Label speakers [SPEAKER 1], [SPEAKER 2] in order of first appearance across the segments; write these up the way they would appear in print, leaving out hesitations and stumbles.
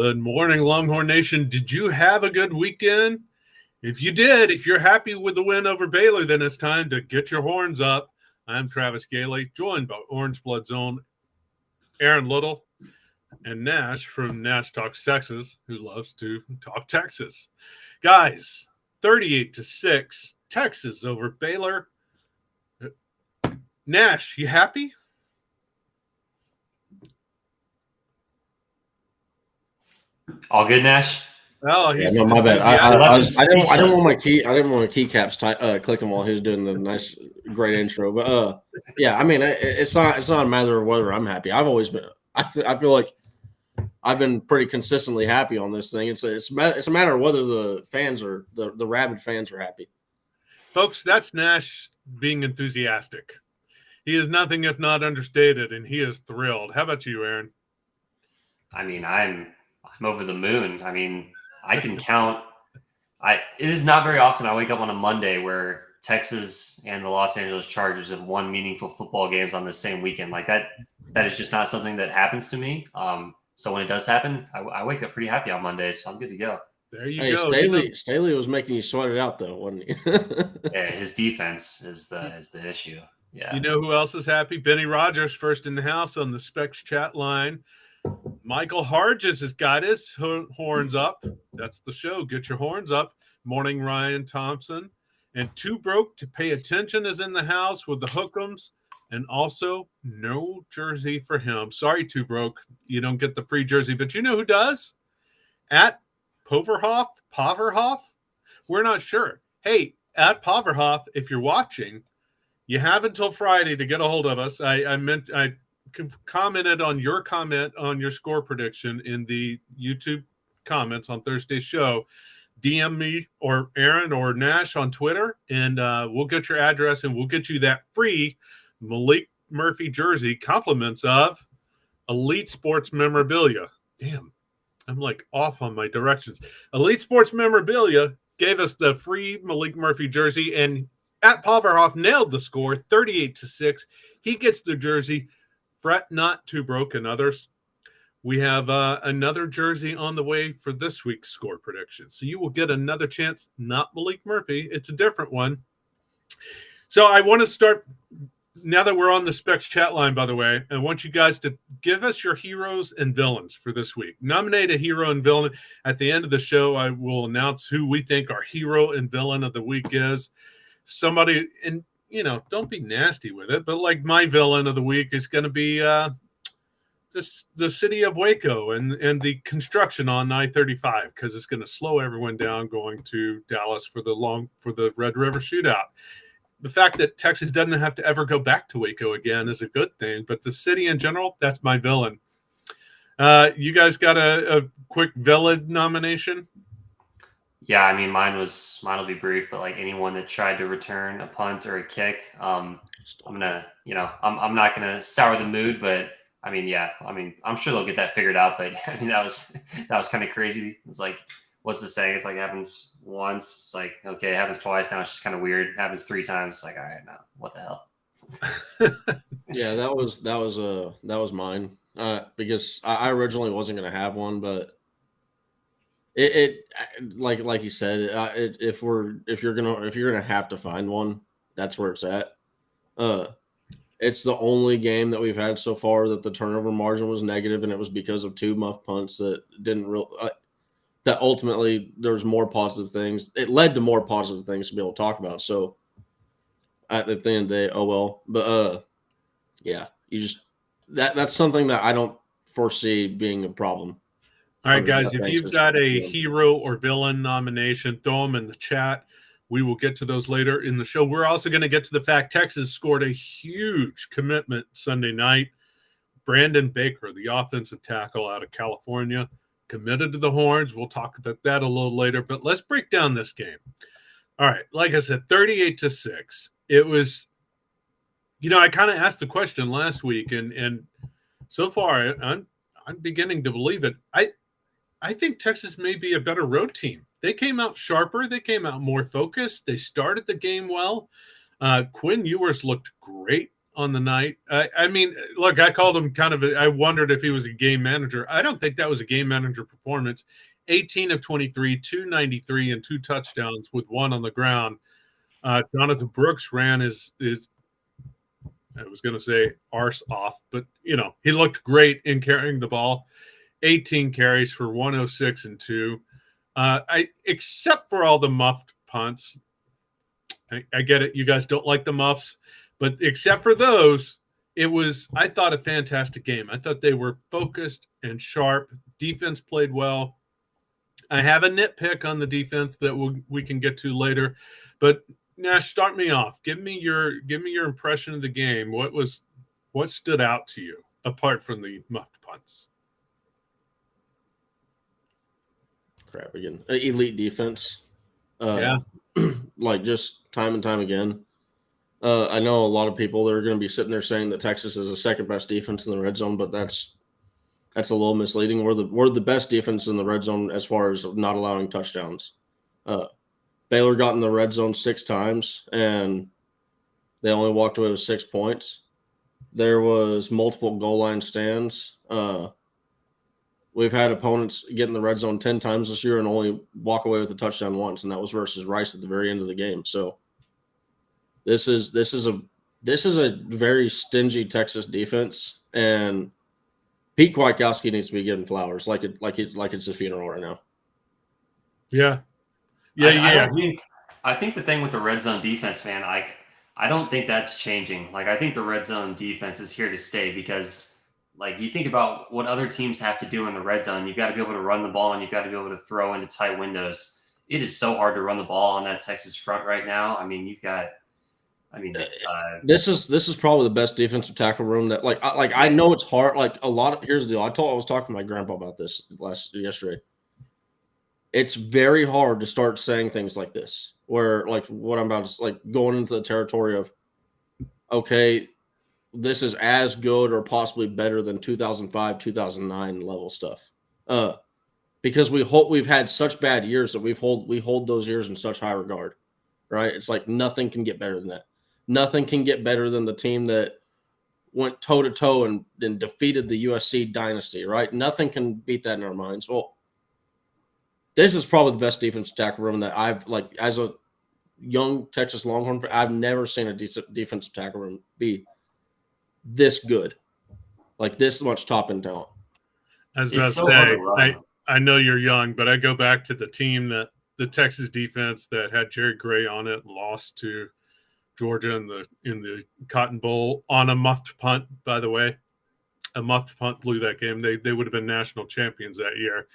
[SPEAKER 1] Good morning, Longhorn Nation. Did you have a good weekend? If you did, if you're happy with the win over Baylor, then it's time to get your horns up. I'm Travis Gailey, joined by Orange Blood Zone, Aaron Little, and Nash from Nash Talks Texas, who loves to talk Texas. Guys, 38-6, Texas over Baylor. Nash, you happy?
[SPEAKER 2] All good, Nash.
[SPEAKER 1] Oh, he's
[SPEAKER 3] no, my bad. I didn't want my keycaps clicking while he was doing the nice, great intro. But yeah, I mean, it's not a matter of whether I'm happy. I've always been. I feel like I've been pretty consistently happy on this thing. It's a matter of whether the fans are the rabid fans are happy.
[SPEAKER 1] Folks, that's Nash being enthusiastic. He is nothing if not understated, and he is thrilled. How about you, Aaron?
[SPEAKER 2] I mean, I'm over the moon. I mean, I can count. It is not very often I wake up on a Monday where Texas and the Los Angeles Chargers have won meaningful football games on the same weekend. Like that is just not something that happens to me. So when it does happen, I wake up pretty happy on Mondays, so I'm good to go.
[SPEAKER 1] There you go.
[SPEAKER 3] Staley was making you sweat it out, though, wasn't he?
[SPEAKER 2] Yeah, his defense is the issue. Yeah.
[SPEAKER 1] You know who else is happy? Benny Rogers, first in the house on the Specs chat line. Michael Harges has got his horns up. That's the show. Get your horns up. Morning, Ryan Thompson. And Too Broke to Pay Attention is in the house with the Hook'ems. And also, no jersey for him. Sorry, Too Broke. You don't get the free jersey. But you know who does? At Poverhoff? We're not sure. Hey, at Poverhoff, if you're watching, you have until Friday to get a hold of us. I commented on your comment on your score prediction in the YouTube comments on Thursday's show. DM me or Aaron or Nash on Twitter, and we'll get your address and we'll get you that free Malik Murphy jersey, compliments of Elite Sports Memorabilia. Damn, I'm like off on my directions. Elite Sports Memorabilia gave us the free Malik Murphy jersey, and at Poverhoff nailed the score, 38-6. He gets the jersey. Fret not, Too Broke and others. We have another jersey on the way for this week's score prediction. So you will get another chance, not Malik Murphy. It's a different one. So I want to start, now that we're on the Specs chat line, by the way, I want you guys to give us your heroes and villains for this week. Nominate a hero and villain. At the end of the show, I will announce who we think our hero and villain of the week is. Somebody, and don't be nasty with it, but like my villain of the week is going to be the city of Waco and the construction on I-35, because it's going to slow everyone down going to Dallas for the Red River Shootout. The fact that Texas doesn't have to ever go back to Waco again is a good thing, but the city in general, that's my villain. You guys got a quick villain nomination?
[SPEAKER 2] Yeah, I mean, mine will be brief, but like anyone that tried to return a punt or a kick, I'm not gonna sour the mood, but I mean, yeah, I'm sure they'll get that figured out. But I mean, that was kind of crazy. It was like, what's the saying? It's like it happens once, it's like okay, it happens twice. Now it's just kind of weird. It happens 3 times. It's like, all right, now what the hell?
[SPEAKER 3] Yeah, that was mine. Because I originally wasn't gonna have one, but. It like you said, if you're gonna have to find one, that's where it's at. It's the only game that we've had so far that the turnover margin was negative, and it was because of 2 muff punts that that ultimately there was more positive things. It led to more positive things to be able to talk about. So at the end of the day, oh well. But yeah, that's something that I don't foresee being a problem.
[SPEAKER 1] All right, guys, if you've got a hero or villain nomination, throw them in the chat. We will get to those later in the show. We're also going to get to the fact Texas scored a huge commitment Sunday night. Brandon Baker, the offensive tackle out of California, committed to the Horns. We'll talk about that a little later, but let's break down this game. All right, like I said, 38-6. It was, I kind of asked the question last week, and so far I'm beginning to believe it. I think Texas may be a better road team. They came out sharper. They came out more focused. They started the game well. Quinn Ewers looked great on the night. I mean, look, I called him I wondered if he was a game manager. I don't think that was a game manager performance. 18 of 23, 293, and 2 touchdowns with 1 on the ground. Jonathan Brooks ran his I was going to say arse off, but he looked great in carrying the ball. 18 carries for 106 and 2. Except for all the muffed punts. I get it. You guys don't like the muffs, but except for those, it was, I thought, a fantastic game. I thought they were focused and sharp. Defense played well. I have a nitpick on the defense that we can get to later, but Nash, start me off. Give me your impression of the game. What stood out to you apart from the muffed punts?
[SPEAKER 3] Crap again. Elite defense.
[SPEAKER 1] Yeah.
[SPEAKER 3] Like just time and time again. I know a lot of people that are going to be sitting there saying that Texas is the second best defense in the red zone, but that's a little misleading. We're the best defense in the red zone as far as not allowing touchdowns. Baylor got in the red zone 6 times, and they only walked away with 6 points. There was multiple goal line stands. We've had opponents get in the red zone 10 times this year and only walk away with a touchdown once, and that was versus Rice at the very end of the game. So this is a very stingy Texas defense, and Pete Kwiatkowski needs to be given flowers like it's a funeral right now.
[SPEAKER 1] Yeah.
[SPEAKER 2] I think the thing with the red zone defense, man, I don't think that's changing. Like, I think the red zone defense is here to stay because, like, you think about what other teams have to do in the red zone. You've got to be able to run the ball and you've got to be able to throw into tight windows. It is so hard to run the ball on that Texas front right now. I mean,
[SPEAKER 3] this is probably the best defensive tackle room that I know it's hard. Here's the deal. I was talking to my grandpa about this yesterday. It's very hard to start saying things like this, where like what I'm about to like going into the territory of, okay, this is as good or possibly better than 2005, 2009 level stuff. Because we've had such bad years that we hold those years in such high regard, right? It's like nothing can get better than that. Nothing can get better than the team that went toe to toe and defeated the USC dynasty, right? Nothing can beat that in our minds. Well, this is probably the best defensive tackle room that I've as a young Texas Longhorn. I've never seen a decent defensive tackle room be this good, like this much top end talent.
[SPEAKER 1] I was about to say, I know you're young, but I go back to the team that the Texas defense that had Jerry Gray on it lost to Georgia in the Cotton Bowl on a muffed punt. By the way, a muffed punt blew that game. They would have been national champions that year.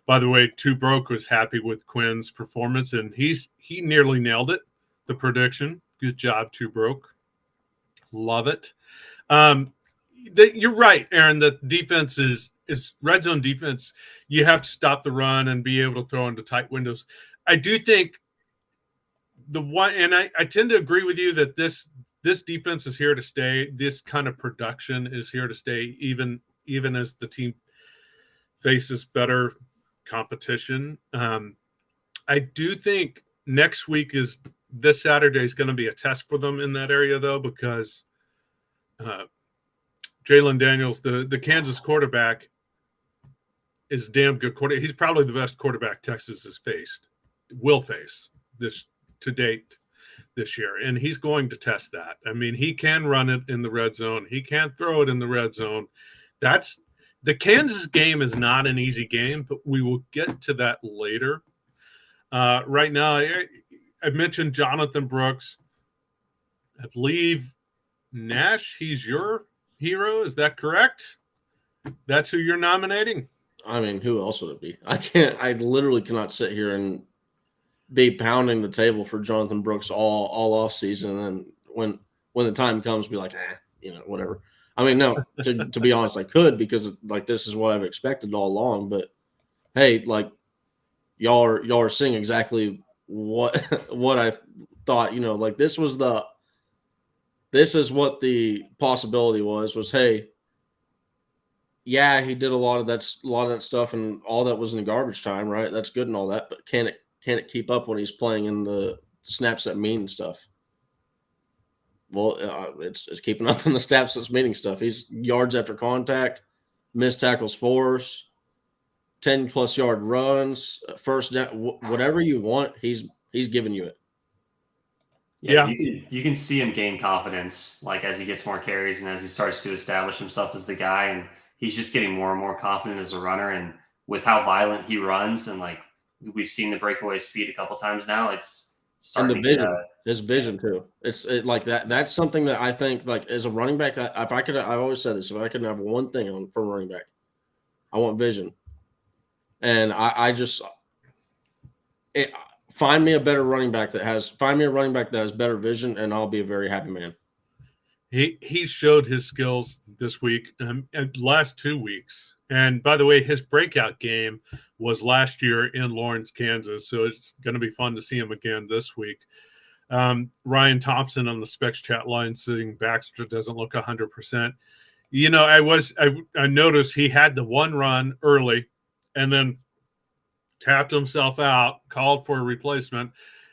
[SPEAKER 1] By the way, Two Broke was happy with Quinn's performance, and he nearly nailed it. The prediction. Good job, Two Broke. Love it. You're right, Aaron. The defense is red zone defense. You have to stop the run and be able to throw into tight windows. I do think I tend to agree with you that this defense is here to stay. This kind of production is here to stay, even as the team faces better competition. I do think next week this Saturday is going to be a test for them in that area, though, because Jalen Daniels, the Kansas quarterback, is a damn good quarterback. He's probably the best quarterback Texas will face this to date this year, and he's going to test that. I mean, he can run it in the red zone. He can throw it in the red zone. The Kansas game is not an easy game, but we will get to that later. Right now, I mentioned Jonathan Brooks. I believe, Nash, he's your hero. Is that correct? That's who you're nominating?
[SPEAKER 3] I mean, who else would it be? I literally cannot sit here and be pounding the table for Jonathan Brooks all off season, and then when the time comes, be like, whatever. I mean, no, to be honest, I could, because like this is what I've expected all along. But hey, like y'all are seeing exactly what I thought. Like this is what the possibility was. Hey, yeah, he did a lot of that stuff, and all that was in the garbage time, right? That's good and all that, but can it keep up when he's playing in the snaps that mean stuff? Well, it's keeping up in the stats that's meeting stuff. He's yards after contact, missed tackles force, 10+ yard runs, first down, whatever you want, he's giving you it.
[SPEAKER 2] Yeah, you can see him gain confidence, like as he gets more carries and as he starts to establish himself as the guy, and he's just getting more and more confident as a runner. And with how violent he runs, and like we've seen the breakaway speed a couple times now, it's starting
[SPEAKER 3] and the vision, his vision too. It's like that. That's something that I think, like as a running back, if I could, I always said this: if I could have one thing on for running back, I want vision. And find me a better running back that has better vision, and I'll be a very happy man.
[SPEAKER 1] He showed his skills this week and last 2 weeks. And by the way, his breakout game was last year in Lawrence, Kansas. So it's going to be fun to see him again this week. Ryan Thompson on the Specs chat line saying Baxter doesn't look 100%. You know, I noticed he had the one run early and then tapped himself out, called for a replacement.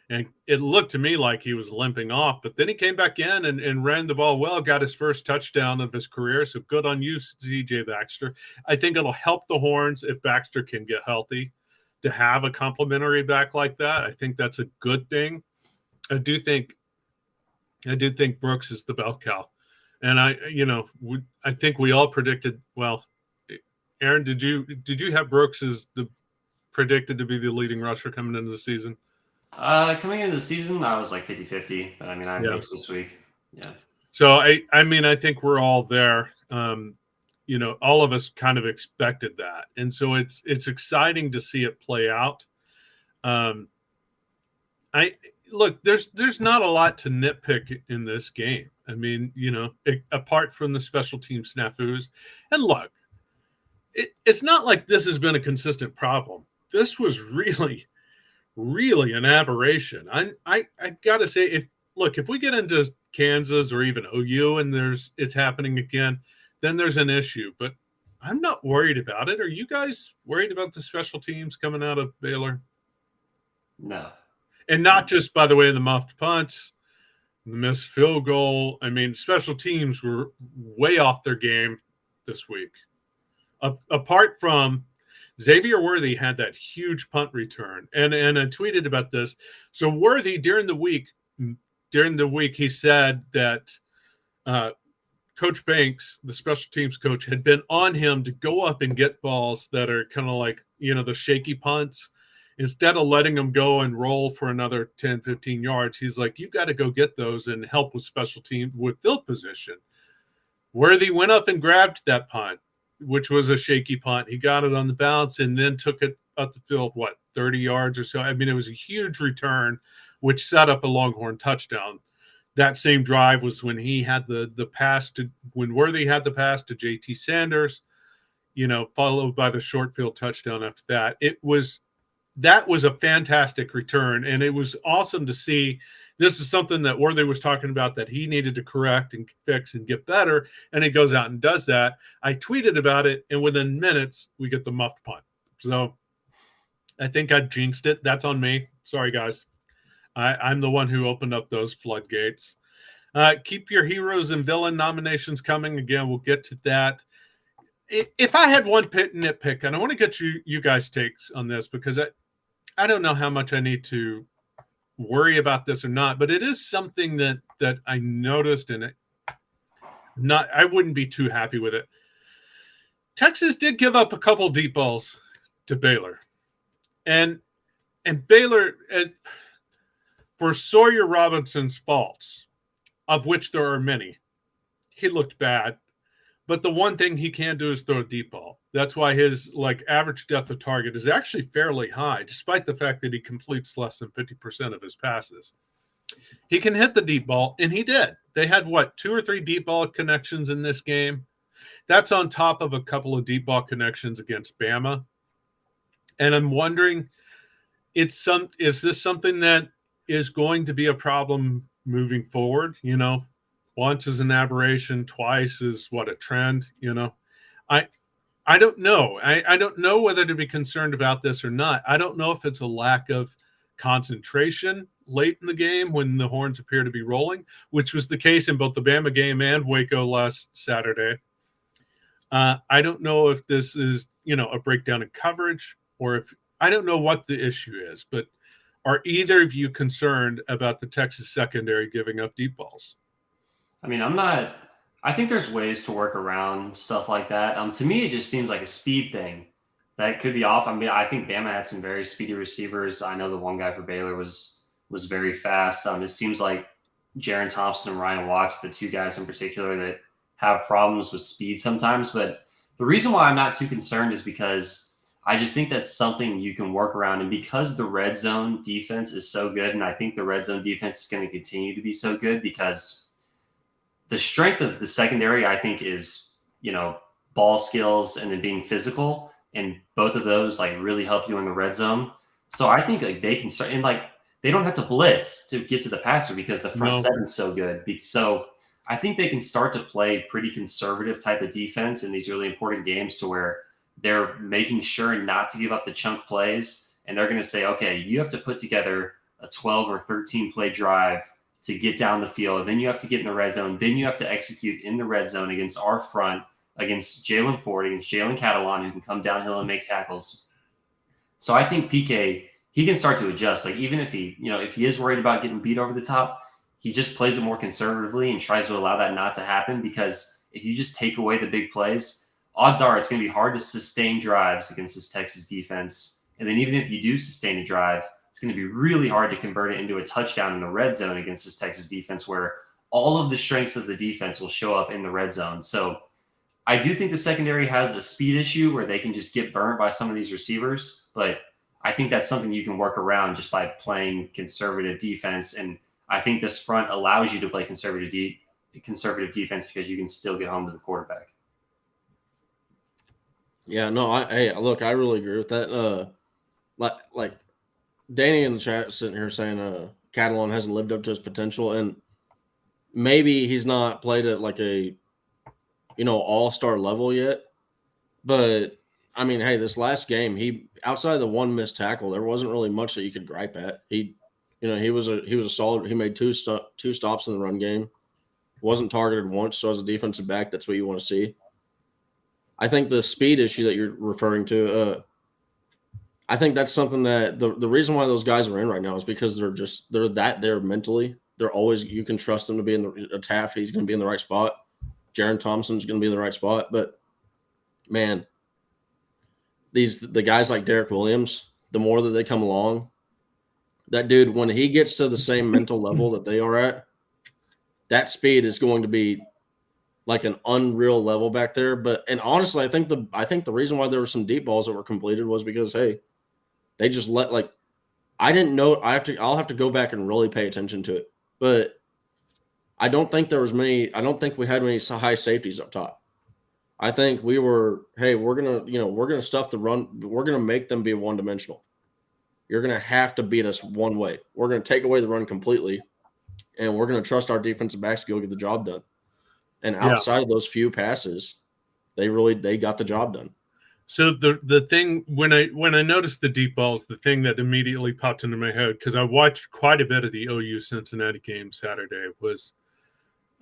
[SPEAKER 1] And it looked to me like he was limping off, but then he came back in and ran the ball well, got his first touchdown of his career. So good on you, CJ Baxter. I think it'll help the Horns if Baxter can get healthy to have a complimentary back like that. I think that's a good thing. I do think Brooks is the bell cow. And I think we all predicted, well, Aaron, did you have Brooks as predicted to be the leading rusher coming into the season?
[SPEAKER 2] Coming into the season, I was like 50-50, but I mean, I have Brooks this week. Yeah.
[SPEAKER 1] So I think we're all there. All of us kind of expected that, and so it's exciting to see it play out. There's not a lot to nitpick in this game. I mean, apart from the special team snafus, and look, it's not like this has been a consistent problem. This was really an aberration. I got to say, if we get into Kansas or even OU and it's happening again, then there's an issue. But I'm not worried about it. Are you guys worried about the special teams coming out of Baylor?
[SPEAKER 2] No. And
[SPEAKER 1] not just, by the way, the muffed punts, the missed field goal. I mean, special teams were way off their game this week. Apart from Xavier Worthy had that huge punt return, and I tweeted about this. So Worthy during the week, he said that Coach Banks, the special teams coach, had been on him to go up and get balls that are kind of like, the shaky punts. Instead of letting them go and roll for another 10, 15 yards, he's like, you got to go get those and help with special team with field position. Worthy went up and grabbed that punt, which was a shaky punt. He got it on the bounce and then took it up the field, 30 yards or so. I mean, it was a huge return, which set up a Longhorn touchdown. That same drive was when he had when Worthy had the pass to JT Sanders, followed by the short field touchdown after that. That was a fantastic return, and it was awesome to see. This is something that Worthy was talking about that he needed to correct and fix and get better, and he goes out and does that. I tweeted about it, and within minutes, we get the muffed punt. So I think I jinxed it. That's on me. Sorry, guys. I'm the one who opened up those floodgates. Keep your heroes and villain nominations coming. Again, we'll get to that. If I had one nitpick, and I want to get you guys' takes on this, because I don't know how much I need to worry about this or not, but it is something that I noticed, and I wouldn't be too happy with it. Texas did give up a couple deep balls to Baylor, and Baylor, for Sawyer Robinson's faults, of which there are many, he looked bad. But the one thing he can do is throw a deep ball. That's why his average depth of target is actually fairly high, despite the fact that he completes less than 50% of his passes. He can hit the deep ball, and he did. They had 2 or 3 deep ball connections in this game. That's on top of a couple of deep ball connections against Bama. And I'm wondering, is this something that is going to be a problem moving forward? Once is an aberration, twice is a trend, I don't know. I don't know whether to be concerned about this or not. I don't know if it's a lack of concentration late in the game when the Horns appear to be rolling, which was the case in both the Bama game and Waco last Saturday. I don't know if this is, a breakdown in coverage, or if I don't know what the issue is, but are either of you concerned about the Texas secondary giving up deep balls?
[SPEAKER 2] I mean, I think there's ways to work around stuff like that. To me, it just seems like a speed thing that could be off. I mean, I think Bama had some very speedy receivers. I know the one guy for Baylor was very fast. It seems like Jaron Thompson and Ryan Watts, the two guys in particular that have problems with speed sometimes. But the reason why I'm not too concerned is because I just think that's something you can work around. And because the red zone defense is so good, and I think the red zone defense is going to continue to be so good because the strength of the secondary, I think, is, ball skills and then being physical. And both of those really help you in the red zone. So I think they can start, and they don't have to blitz to get to the passer because the front seven is so good. So I think they can start to play pretty conservative type of defense in these really important games to where they're making sure not to give up the chunk plays. And they're going to say, okay, you have to put together a 12 or 13 play drive to get down the field. Then you have to get in the red zone. Then you have to execute in the red zone against our front, against Jalen Ford, against Jalen Catalan, who can come downhill and make tackles. So I think PK, he can start to adjust. Even if he, if he is worried about getting beat over the top, he just plays it more conservatively and tries to allow that not to happen, because if you just take away the big plays, odds are it's going to be hard to sustain drives against this Texas defense. And then even if you do sustain a drive, it's going to be really hard to convert it into a touchdown in the red zone against this Texas defense, where all of the strengths of the defense will show up in the red zone. So I do think the secondary has a speed issue where they can just get burnt by some of these receivers, but I think that's something you can work around just by playing conservative defense. And I think this front allows you to play conservative defense because you can still get home to the quarterback.
[SPEAKER 3] Yeah, no, I really agree with that. Like Danny in the chat sitting here saying Catalan hasn't lived up to his potential, and maybe he's not played at a all-star level yet. But I mean, hey, this last game, he outside of the one missed tackle, there wasn't really much that you could gripe at. He was a solid. He made two stops in the run game. Wasn't targeted once. So as a defensive back, that's what you want to see. I think the speed issue that you're referring to, I think that's something that the reason why those guys are in right now is because they're mentally. They're always, you can trust them to be in the Taft. He's going to be in the right spot. Jaron Thompson's going to be in the right spot. But man, the guys like Derek Williams, the more that they come along, that dude, when he gets to the same mental level that they are at, that speed is going to be like an unreal level back there. And honestly, I think the reason why there were some deep balls that were completed was because, hey, they just I didn't know. I'll have to go back and really pay attention to it. But I don't think we had many high safeties up top. I think we were, hey, we're gonna stuff the run. We're gonna make them be one-dimensional. You're gonna have to beat us one way. We're gonna take away the run completely, and we're gonna trust our defensive backs to go get the job done. And outside of those few passes, they got the job done.
[SPEAKER 1] So the thing when I noticed the deep balls, the thing that immediately popped into my head, because I watched quite a bit of the OU Cincinnati game Saturday, was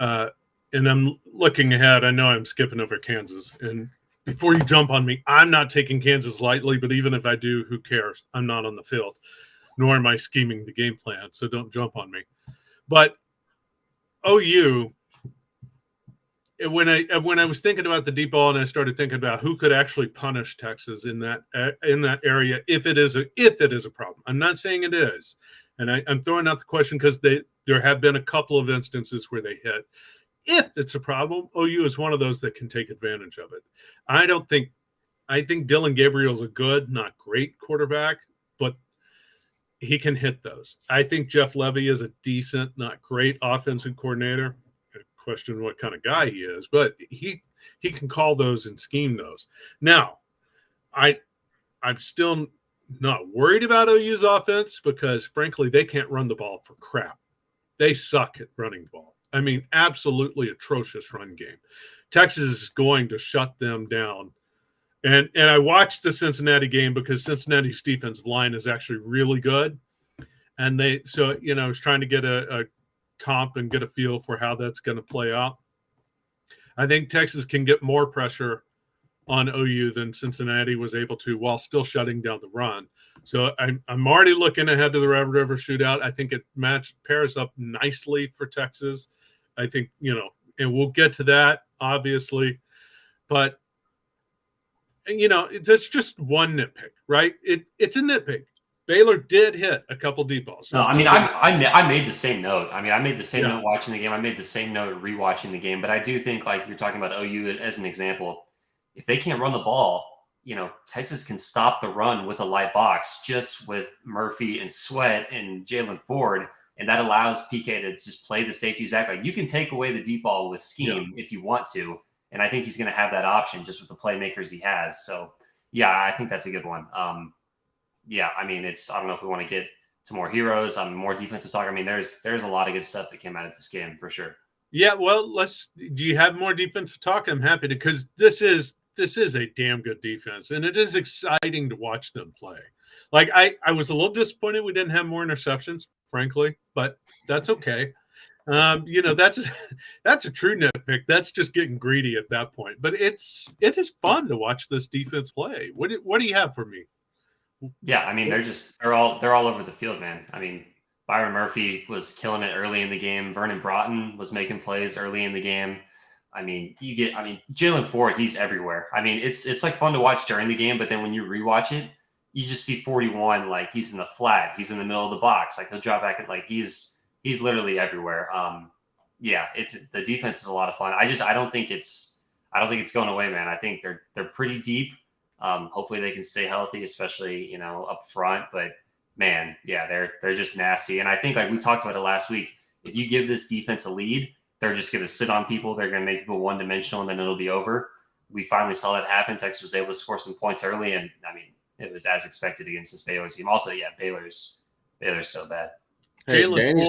[SPEAKER 1] and I'm looking ahead. I know I'm skipping over Kansas. And before you jump on me, I'm not taking Kansas lightly, but even if I do, who cares? I'm not on the field, nor am I scheming the game plan. So don't jump on me. But OU, when I was thinking about the deep ball and I started thinking about who could actually punish Texas in that area, if it is a problem. I'm not saying it is. And I'm throwing out the question because there have been a couple of instances where they hit. If it's a problem, OU is one of those that can take advantage of it. I think Dylan Gabriel's a good, not great quarterback, but he can hit those. I think Jeff Levy is a decent, not great offensive coordinator. I question what kind of guy he is, but he can call those and scheme those. Now, I'm still not worried about OU's offense because, frankly, they can't run the ball for crap. They suck at running the ball. I mean, absolutely atrocious run game. Texas is going to shut them down. And I watched the Cincinnati game because Cincinnati's defensive line is actually really good. And I was trying to get a comp and get a feel for how that's going to play out. I think Texas can get more pressure on OU than Cincinnati was able to while still shutting down the run. So I'm already looking ahead to the Red River shootout. I think it pairs up nicely for Texas. I think, and we'll get to that, obviously. But, it's just one nitpick, right? It's a nitpick. Baylor did hit a couple deep balls.
[SPEAKER 2] No, I mean, I made the same note. I mean, I made the same note watching the game. I made the same note rewatching the game. But I do think, like you're talking about OU as an example, if they can't run the ball, Texas can stop the run with a light box just with Murphy and Sweat and Jalen Ford. And that allows PK to just play the safeties back. Like, you can take away the deep ball with scheme if you want to. And I think he's going to have that option just with the playmakers he has. So, yeah, I think that's a good one. Yeah, I mean, I don't know if we want to get to more heroes, more defensive talk. I mean, there's a lot of good stuff that came out of this game for sure. Yeah,
[SPEAKER 1] well, do you have more defensive talk? I'm happy to, because this is a damn good defense, and it is exciting to watch them play. Like, I was a little disappointed we didn't have more interceptions, frankly, but that's okay. That's a true nitpick. That's just getting greedy at that point. But it is fun to watch this defense play. What do you have for me?
[SPEAKER 2] Yeah, I mean, they're all over the field, man. I mean, Byron Murphy was killing it early in the game. Vernon Broughton was making plays early in the game. I mean, Jalen Ford, he's everywhere. I mean, it's like fun to watch during the game, but then when you rewatch it, you just see 41, like he's in the flat, he's in the middle of the box, like he'll drop back at, like he's literally everywhere. Yeah, the defense is a lot of fun. I don't think it's going away, man. I think they're pretty deep. Hopefully they can stay healthy, especially, up front. But man, yeah, they're just nasty. And I think, like we talked about it last week, if you give this defense a lead, they're just going to sit on people. They're going to make people one-dimensional, and then it'll be over. We finally saw that happen. Texas was able to score some points early, and I mean, it was as expected against this Baylor team. Also, yeah, Baylor's so bad.
[SPEAKER 1] Jalen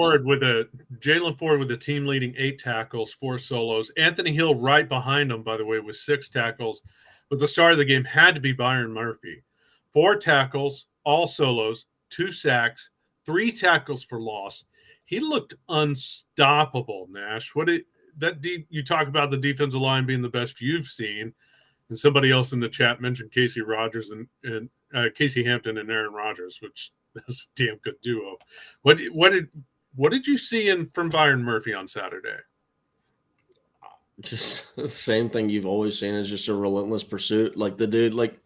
[SPEAKER 1] Ford with the team leading 8 tackles, 4 solos. Anthony Hill right behind him, by the way, with 6 tackles. But the start of the game had to be Byron Murphy. 4 tackles, all solos, 2 sacks, 3 tackles for loss. He looked unstoppable, Nash. You talk about the defensive line being the best you've seen, and somebody else in the chat mentioned Casey Rogers and Casey Hampton and Aaron Rodgers, which is a damn good duo. What did you see from Byron Murphy on Saturday?
[SPEAKER 3] Just the same thing you've always seen, is just a relentless pursuit. Like, the dude, like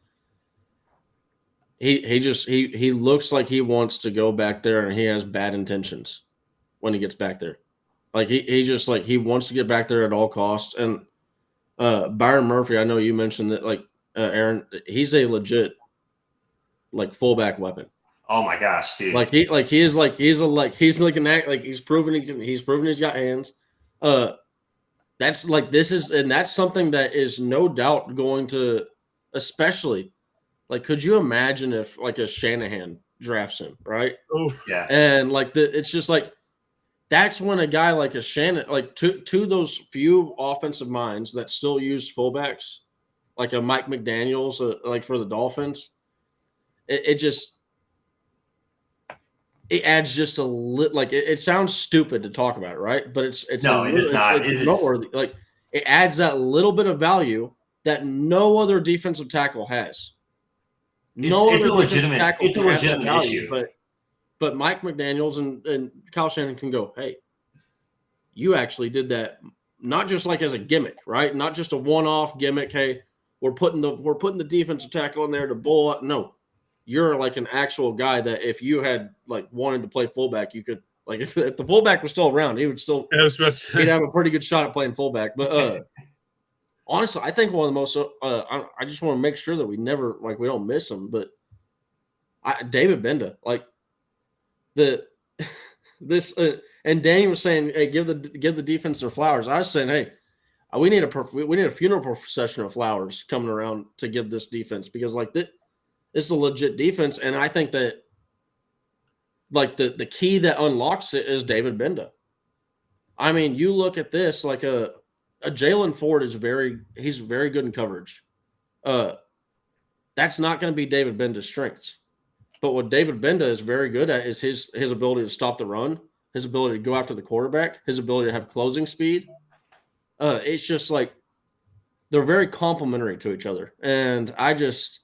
[SPEAKER 3] he looks like he wants to go back there, and he has bad intentions when he gets back there. Like, he wants to get back there at all costs. And Byron Murphy, I know you mentioned that, like, Aaron, he's a legit, like, fullback weapon.
[SPEAKER 2] Oh my gosh, dude!
[SPEAKER 3] He's proven he's got hands. That's something that is no doubt going to, especially, like, could you imagine if, like, a Shanahan drafts him, right?
[SPEAKER 1] Oh
[SPEAKER 2] yeah.
[SPEAKER 3] And it's just like, that's when a guy like a Shannon, like to those few offensive minds that still use fullbacks, like a Mike McDaniels, like for the Dolphins, it adds just a little, like, it sounds stupid to talk about, right? But it's
[SPEAKER 2] not.
[SPEAKER 3] It's noteworthy. Like, it adds that little bit of value that no other defensive tackle has.
[SPEAKER 2] It's a legitimate issue.
[SPEAKER 3] But Mike McDaniels and Kyle Shanahan can go, hey, you actually did that, not just like as a gimmick, right? Not just a one-off gimmick. Hey, we're putting the defensive tackle in there to bull up. No, you're like an actual guy that if you had, like, wanted to play fullback, you could, like, if the fullback was still around, he would still he'd have a pretty good shot at playing fullback. But honestly, I think one of the most I just want to make sure that we never, like, we don't miss him. But David Benda, like, and Danny was saying, hey, give the defense their flowers. I was saying, hey, we need a funeral procession of flowers coming around to give this defense, because, like, this is a legit defense. And I think that, like, the key that unlocks it is David Benda. I mean, you look at this, like, a Jalen Ford he's very good in coverage. That's not going to be David Benda's strengths. But what David Benda is very good at is his ability to stop the run, his ability to go after the quarterback, his ability to have closing speed. It's just like they're very complementary to each other, and it's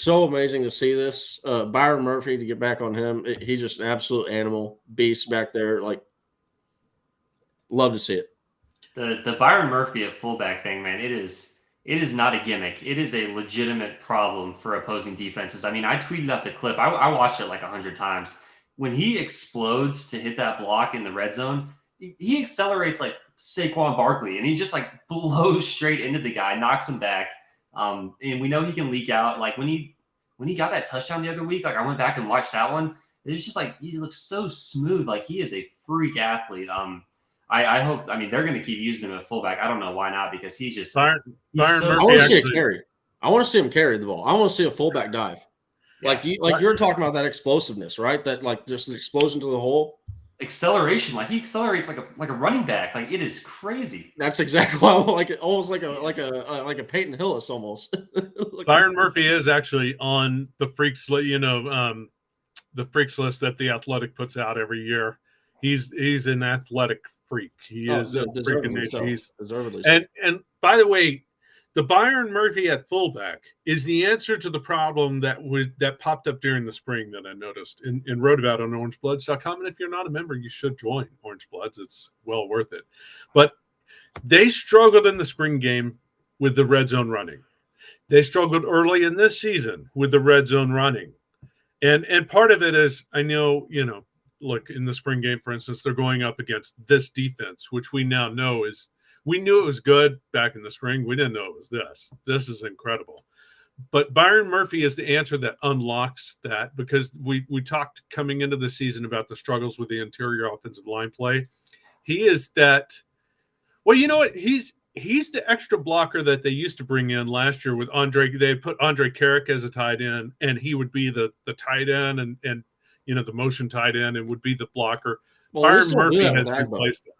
[SPEAKER 3] so amazing to see this. Byron Murphy, to get back on him, he's just an absolute animal beast back there. Like, love to see it.
[SPEAKER 2] The Byron Murphy at fullback thing, man, it is not a gimmick. It is a legitimate problem for opposing defenses. I mean, I tweeted out the clip. I watched it like 100 times. When he explodes to hit that block in the red zone, he accelerates like Saquon Barkley, and he just like blows straight into the guy, knocks him back. And we know he can leak out. Like when he got that touchdown the other week, like I went back and watched that one. It's just like he looks so smooth. Like he is a freak athlete. I hope. I mean, they're going to keep using him at fullback. I don't know why not, because he's just
[SPEAKER 1] Byron
[SPEAKER 3] I
[SPEAKER 1] Murphy
[SPEAKER 3] want to see a carry. I want to see him carry the ball. I want to see a fullback dive.
[SPEAKER 2] Yeah.
[SPEAKER 3] Like you were talking about that explosiveness, right? That like just the explosion to the hole.
[SPEAKER 2] Acceleration, like he accelerates like a running back. Like it is crazy.
[SPEAKER 3] That's exactly why I like it. Almost like a Peyton Hillis almost.
[SPEAKER 1] Byron Murphy is actually on the freaks, the freaks list that the Athletic puts out every year. He's an athletic freak. He is a freak in nature. And by the way, the Byron Murphy at fullback is the answer to the problem that popped up during the spring that I noticed and wrote about on orangebloods.com. And if you're not a member, you should join Orange Bloods. It's well worth it. But they struggled in the spring game with the red zone running. They struggled early in this season with the red zone running. And part of it is, I know, look, in the spring game, for instance, they're going up against this defense, which we now know is, we knew it was good back in the spring. We didn't know it was this. This is incredible. But Byron Murphy is the answer that unlocks that, because we talked coming into the season about the struggles with the interior offensive line play. He is that, well, you know what? He's the extra blocker that they used to bring in last year with Andre. They put Andre Carrick as a tight end, and he would be the tight end and the motion tight end, and would be the blocker.
[SPEAKER 3] Well,
[SPEAKER 1] Byron Murphy has replaced that.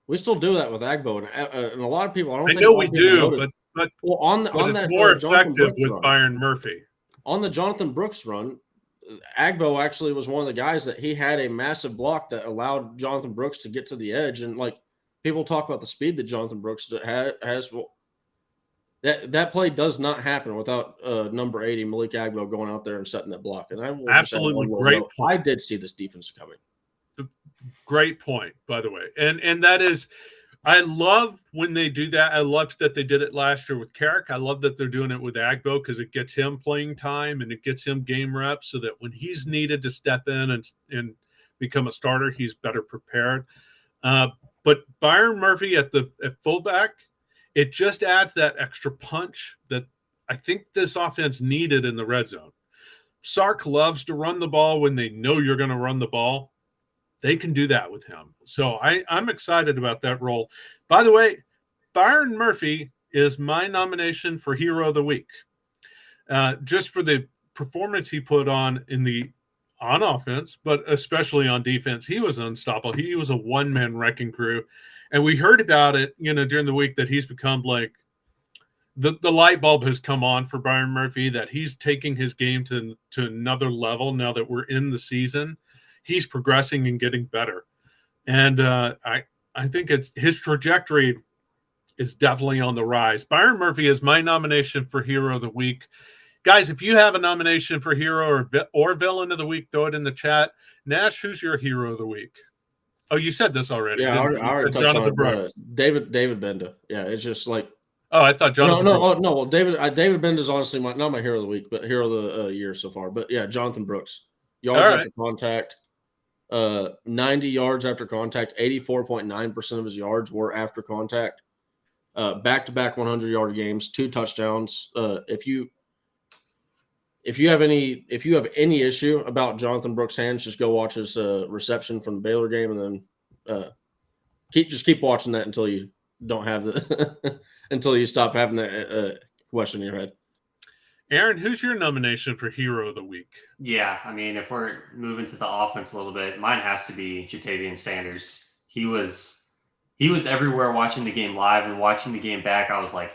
[SPEAKER 3] We still do that with Agbo, and a lot of people.
[SPEAKER 1] I know we do, but
[SPEAKER 3] it's
[SPEAKER 1] more effective with Byron Murphy.
[SPEAKER 3] On the Jonathan Brooks run, Agbo actually was one of the guys that he had a massive block that allowed Jonathan Brooks to get to the edge. And like people talk about the speed that Jonathan Brooks has, well, that play does not happen without number 80 Malik Agbo going out there and setting that block. And I will
[SPEAKER 1] absolutely great.
[SPEAKER 3] I did see this defense coming.
[SPEAKER 1] Great point, by the way. And that is, I love when they do that. I loved that they did it last year with Carrick. I love that they're doing it with Agbo, because it gets him playing time and it gets him game reps, so that when he's needed to step in and become a starter, he's better prepared. But Byron Murphy at fullback, it just adds that extra punch that I think this offense needed in the red zone. Sark loves to run the ball when they know you're going to run the ball. They can do that with him. So I'm excited about that role. By the way, Byron Murphy is my nomination for Hero of the Week. Just for the performance he put on on offense, but especially on defense. He was unstoppable. He was a one-man wrecking crew. And we heard about it, during the week, that he's become like the light bulb has come on for Byron Murphy, that he's taking his game to another level now that we're in the season. He's progressing and getting better. And I think his trajectory is definitely on the rise. Byron Murphy is my nomination for Hero of the Week. Guys, if you have a nomination for Hero or Villain of the Week, throw it in the chat. Nash, who's your Hero of the Week? Oh, you said this already.
[SPEAKER 3] Yeah, I already touched on Brooks. David Benda. Yeah, it's just like.
[SPEAKER 1] Oh, I thought Jonathan.
[SPEAKER 3] No. Well, David Benda is honestly not my Hero of the Week, but Hero of the year so far. But yeah, Jonathan Brooks. Yards after contact. 90 yards after contact, 84.9% of his yards were after contact. Back-to-back 100-yard games, 2 touchdowns. If you have any issue about Jonathan Brooks' hands, just go watch his reception from the Baylor game, and then keep watching that until you don't have until you stop having that question in your head.
[SPEAKER 1] Aaron, who's your nomination for Hero of the Week?
[SPEAKER 2] Yeah, I mean, if we're moving to the offense a little bit, mine has to be Jatavian Sanders. He was everywhere watching the game live and watching the game back. I was like,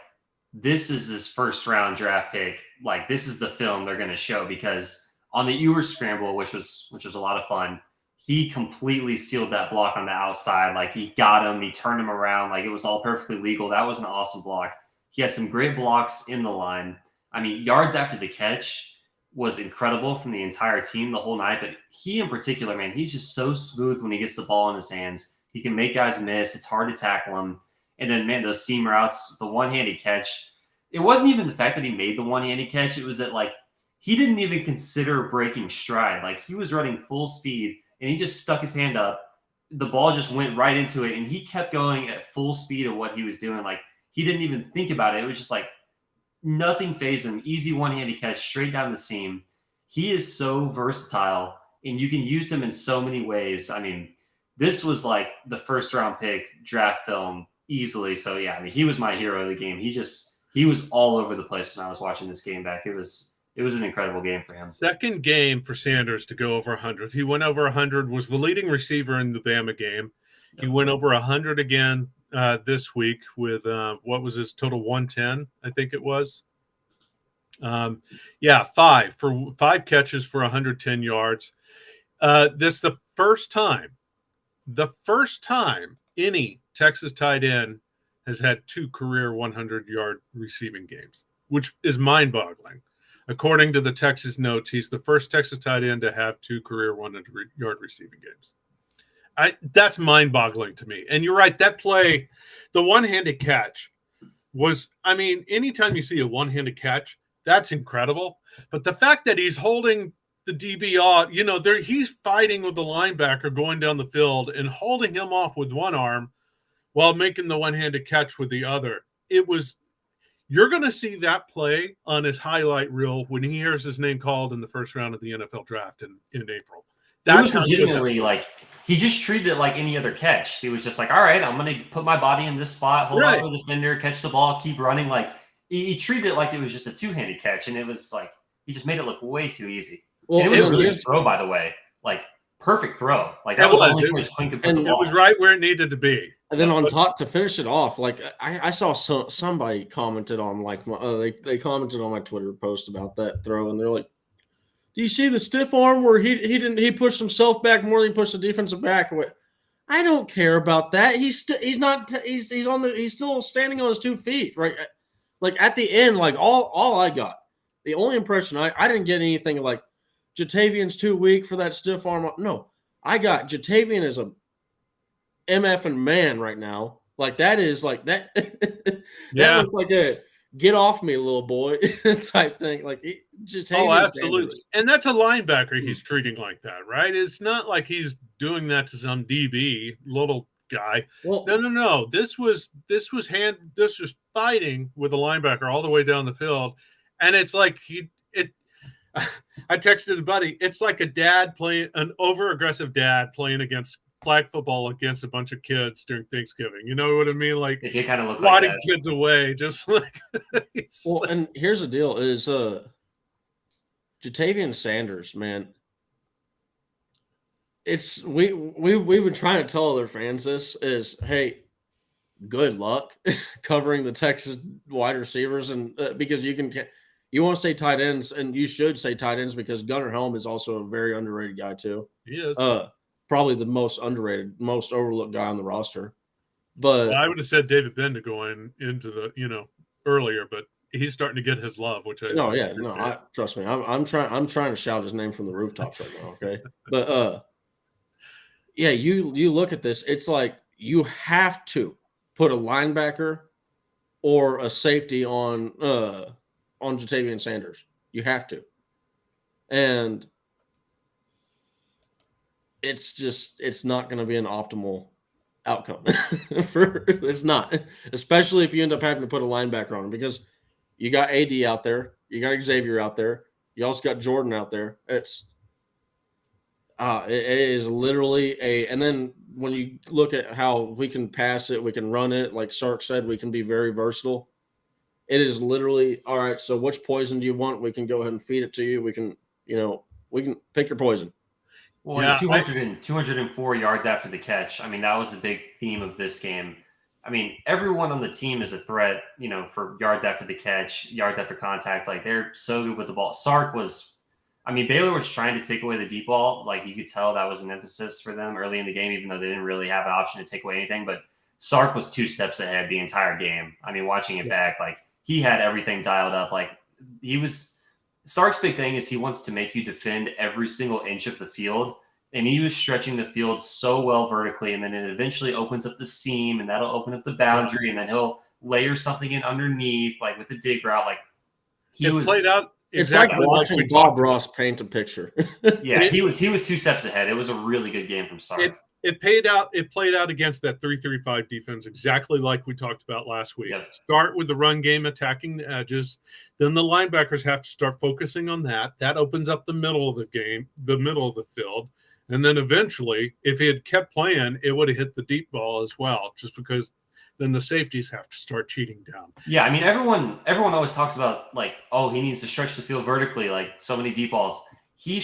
[SPEAKER 2] this is his first round draft pick. Like, this is the film they're going to show, because on the Ewers scramble, which was a lot of fun, he completely sealed that block on the outside. Like, he got him, he turned him around. Like, it was all perfectly legal. That was an awesome block. He had some great blocks in the line. I mean, yards after the catch was incredible from the entire team the whole night. But he in particular, man, he's just so smooth when he gets the ball in his hands. He can make guys miss. It's hard to tackle him. And then, man, those seam routes, the one-handed catch, it wasn't even the fact that he made the one-handed catch. It was that, like, he didn't even consider breaking stride. Like, he was running full speed, and he just stuck his hand up. The ball just went right into it, and he kept going at full speed of what he was doing. Like, he didn't even think about it. It was just like nothing fazed him. Easy one-handed catch straight down the seam. He is so versatile, and you can use him in so many ways. I mean, this was like the first-round pick draft film easily. So, yeah, I mean, he was my hero of the game. He was all over the place when I was watching this game back. It was an incredible game for him.
[SPEAKER 1] Second game for Sanders to go over 100. He went over 100, was the leading receiver in the Bama game. He went over 100 again this week with, what was his total, 110, I think it was. Five catches for 110 yards. This is the first time any Texas tight end has had 2 career 100-yard receiving games, which is mind-boggling. According to the Texas notes, he's the first Texas tight end to have 2 career 100-yard receiving games. That's mind-boggling to me. And you're right, that play, the one-handed catch was, I mean, anytime you see a one-handed catch, that's incredible. But the fact that he's holding the DB off, he's fighting with the linebacker going down the field and holding him off with one arm while making the one-handed catch with the other. You're going to see that play on his highlight reel when he hears his name called in the first round of the NFL draft in April.
[SPEAKER 2] That's legitimately like, he just treated it like any other catch. He was just like, all right, I'm going to put my body in this spot, hold out the defender, catch the ball, keep running. Like, he treated it like it was just a two-handed catch, and it was like, he just made it look way too easy. Well, and it was a really good throw, by the way. Like, perfect throw. Like, that was the only place Quinn could put the ball.
[SPEAKER 1] It was right where it needed to be.
[SPEAKER 3] And then on top, to finish it off, like, I saw somebody commented on, like, they commented on my Twitter post about that throw, and they're like, do you see the stiff arm where he pushed himself back more than he pushed the defensive back away? I don't care about that. He's still standing on his 2 feet, right? Like, at the end, like, all I got, the only impression I didn't get anything like Jatavian's too weak for that stiff arm. No, I got Jatavian is a MFing man right now. Like, that is like that. That looks like a get off me, little boy type thing. Like,
[SPEAKER 1] absolutely. Dangerous. And that's a linebacker he's treating like that, right? It's not like he's doing that to some DB little guy. Well, no. This was fighting with a linebacker all the way down the field. And it's like I texted a buddy, it's like an over-aggressive dad playing against flag football against a bunch of kids during Thanksgiving. You know what I mean? Like,
[SPEAKER 2] it kind of look
[SPEAKER 1] swatting
[SPEAKER 2] like
[SPEAKER 1] kids away, just like.
[SPEAKER 3] Well, and here's the deal: is Jatavian Sanders, man. It's we've been trying to tell other fans this is, hey, good luck covering the Texas wide receivers, and because you want to say tight ends, and you should say tight ends because Gunnar Helm is also a very underrated guy too.
[SPEAKER 1] He is.
[SPEAKER 3] Probably the most underrated, most overlooked guy on the roster. But
[SPEAKER 1] I would have said David Bend going into the earlier, but he's starting to get his love, which
[SPEAKER 3] trust me, I'm trying to shout his name from the rooftops right now. Okay, but you look at this, it's like you have to put a linebacker or a safety on Jatavian Sanders. You have to, and it's not going to be an optimal outcome. It's not, especially if you end up having to put a linebacker on him, because you got AD out there, you got Xavier out there, you also got Jordan out there. It is literally and then when you look at how we can pass it, we can run it, like Sark said, we can be very versatile. It is literally, all right, so which poison do you want? We can go ahead and feed it to you. We can pick your poison.
[SPEAKER 2] Well, 204 yards after the catch. I mean, that was the big theme of this game. I mean, everyone on the team is a threat, for yards after the catch, yards after contact. Like, they're so good with the ball. Baylor was trying to take away the deep ball. Like, you could tell that was an emphasis for them early in the game, even though they didn't really have an option to take away anything. But Sark was 2 steps ahead the entire game. I mean, watching it back, like, he had everything dialed up. Like, Sark's big thing is he wants to make you defend every single inch of the field. And he was stretching the field so well vertically, and then it eventually opens up the seam, and that'll open up the boundary, and then he'll layer something in underneath, like with the dig route. Like,
[SPEAKER 1] played out.
[SPEAKER 3] It's like watching Bob Ross paint a picture.
[SPEAKER 2] Yeah, he was 2 steps ahead. It was a really good game from Sark.
[SPEAKER 1] It played out against that 3-3-5 defense exactly like we talked about last week.
[SPEAKER 2] Yep.
[SPEAKER 1] Start with the run game, attacking the edges. Then the linebackers have to start focusing on that. That opens up the middle of the game, the middle of the field. And then eventually, if he had kept playing, it would have hit the deep ball as well, just because then the safeties have to start cheating down.
[SPEAKER 2] Yeah, I mean, everyone always talks about, like, oh, he needs to stretch the field vertically, like so many deep balls.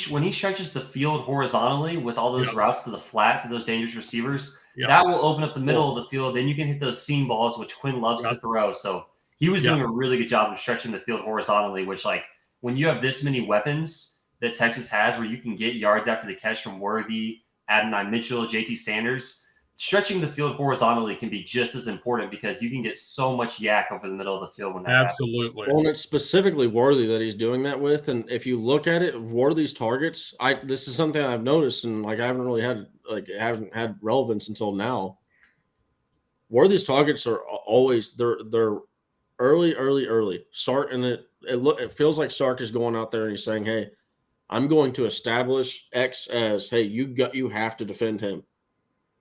[SPEAKER 2] When he stretches the field horizontally with all those routes to the flat, to those dangerous receivers, that will open up the middle of the field. Then you can hit those seam balls, which Quinn loves to throw. So he was doing a really good job of stretching the field horizontally, which, like, when you have this many weapons that Texas has, where you can get yards after the catch from Worthy, Adonai Mitchell, JT Sanders, stretching the field horizontally can be just as important because you can get so much yak over the middle of the field when that
[SPEAKER 1] Absolutely.
[SPEAKER 2] happens.
[SPEAKER 3] Well, and it's specifically Worthy that he's doing that with. And if you look at it, Worthy's targets, this is something I've noticed, and like I haven't had relevance until now. Worthy's targets are always they're early. Sark, and it feels like Sark is going out there and he's saying, hey, I'm going to establish X as, hey, you have to defend him.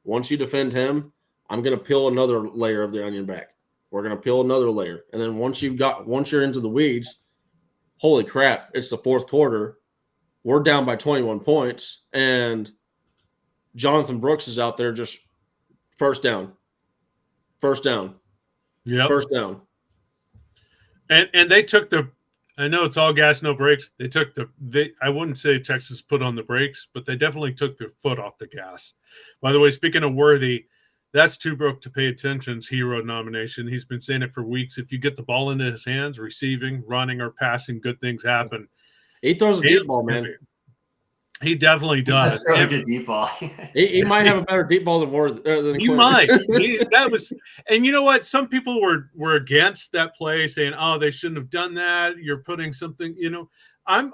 [SPEAKER 3] Once you defend him, I'm going to peel another layer of the onion back. We're going to peel another layer. And then once you're into the weeds, holy crap, it's the fourth quarter. We're down by 21 points. And Jonathan Brooks is out there just first down.
[SPEAKER 1] Yeah.
[SPEAKER 3] First down.
[SPEAKER 1] And they took I know it's all gas, no brakes. I wouldn't say Texas put on the brakes, but they definitely took their foot off the gas. By the way, speaking of Worthy, that's too broke to pay attention's hero nomination. He's been saying it for weeks. If you get the ball into his hands, receiving, running, or passing, good things happen.
[SPEAKER 3] He throws a deep ball, man.
[SPEAKER 1] He definitely does.
[SPEAKER 2] He does a deep ball.
[SPEAKER 3] he might have a better deep ball than Worthy.
[SPEAKER 1] He might. And you know what? Some people were against that play, saying, "Oh, they shouldn't have done that. You're putting something." I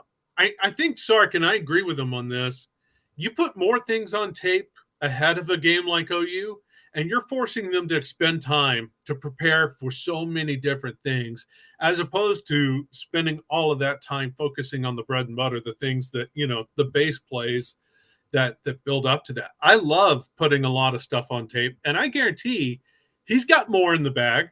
[SPEAKER 1] think Sark, and I agree with him on this. You put more things on tape ahead of a game like OU, and you're forcing them to expend time to prepare for so many different things, as opposed to spending all of that time focusing on the bread and butter, the things that, the base plays that build up to that. I love putting a lot of stuff on tape, and I guarantee he's got more in the bag.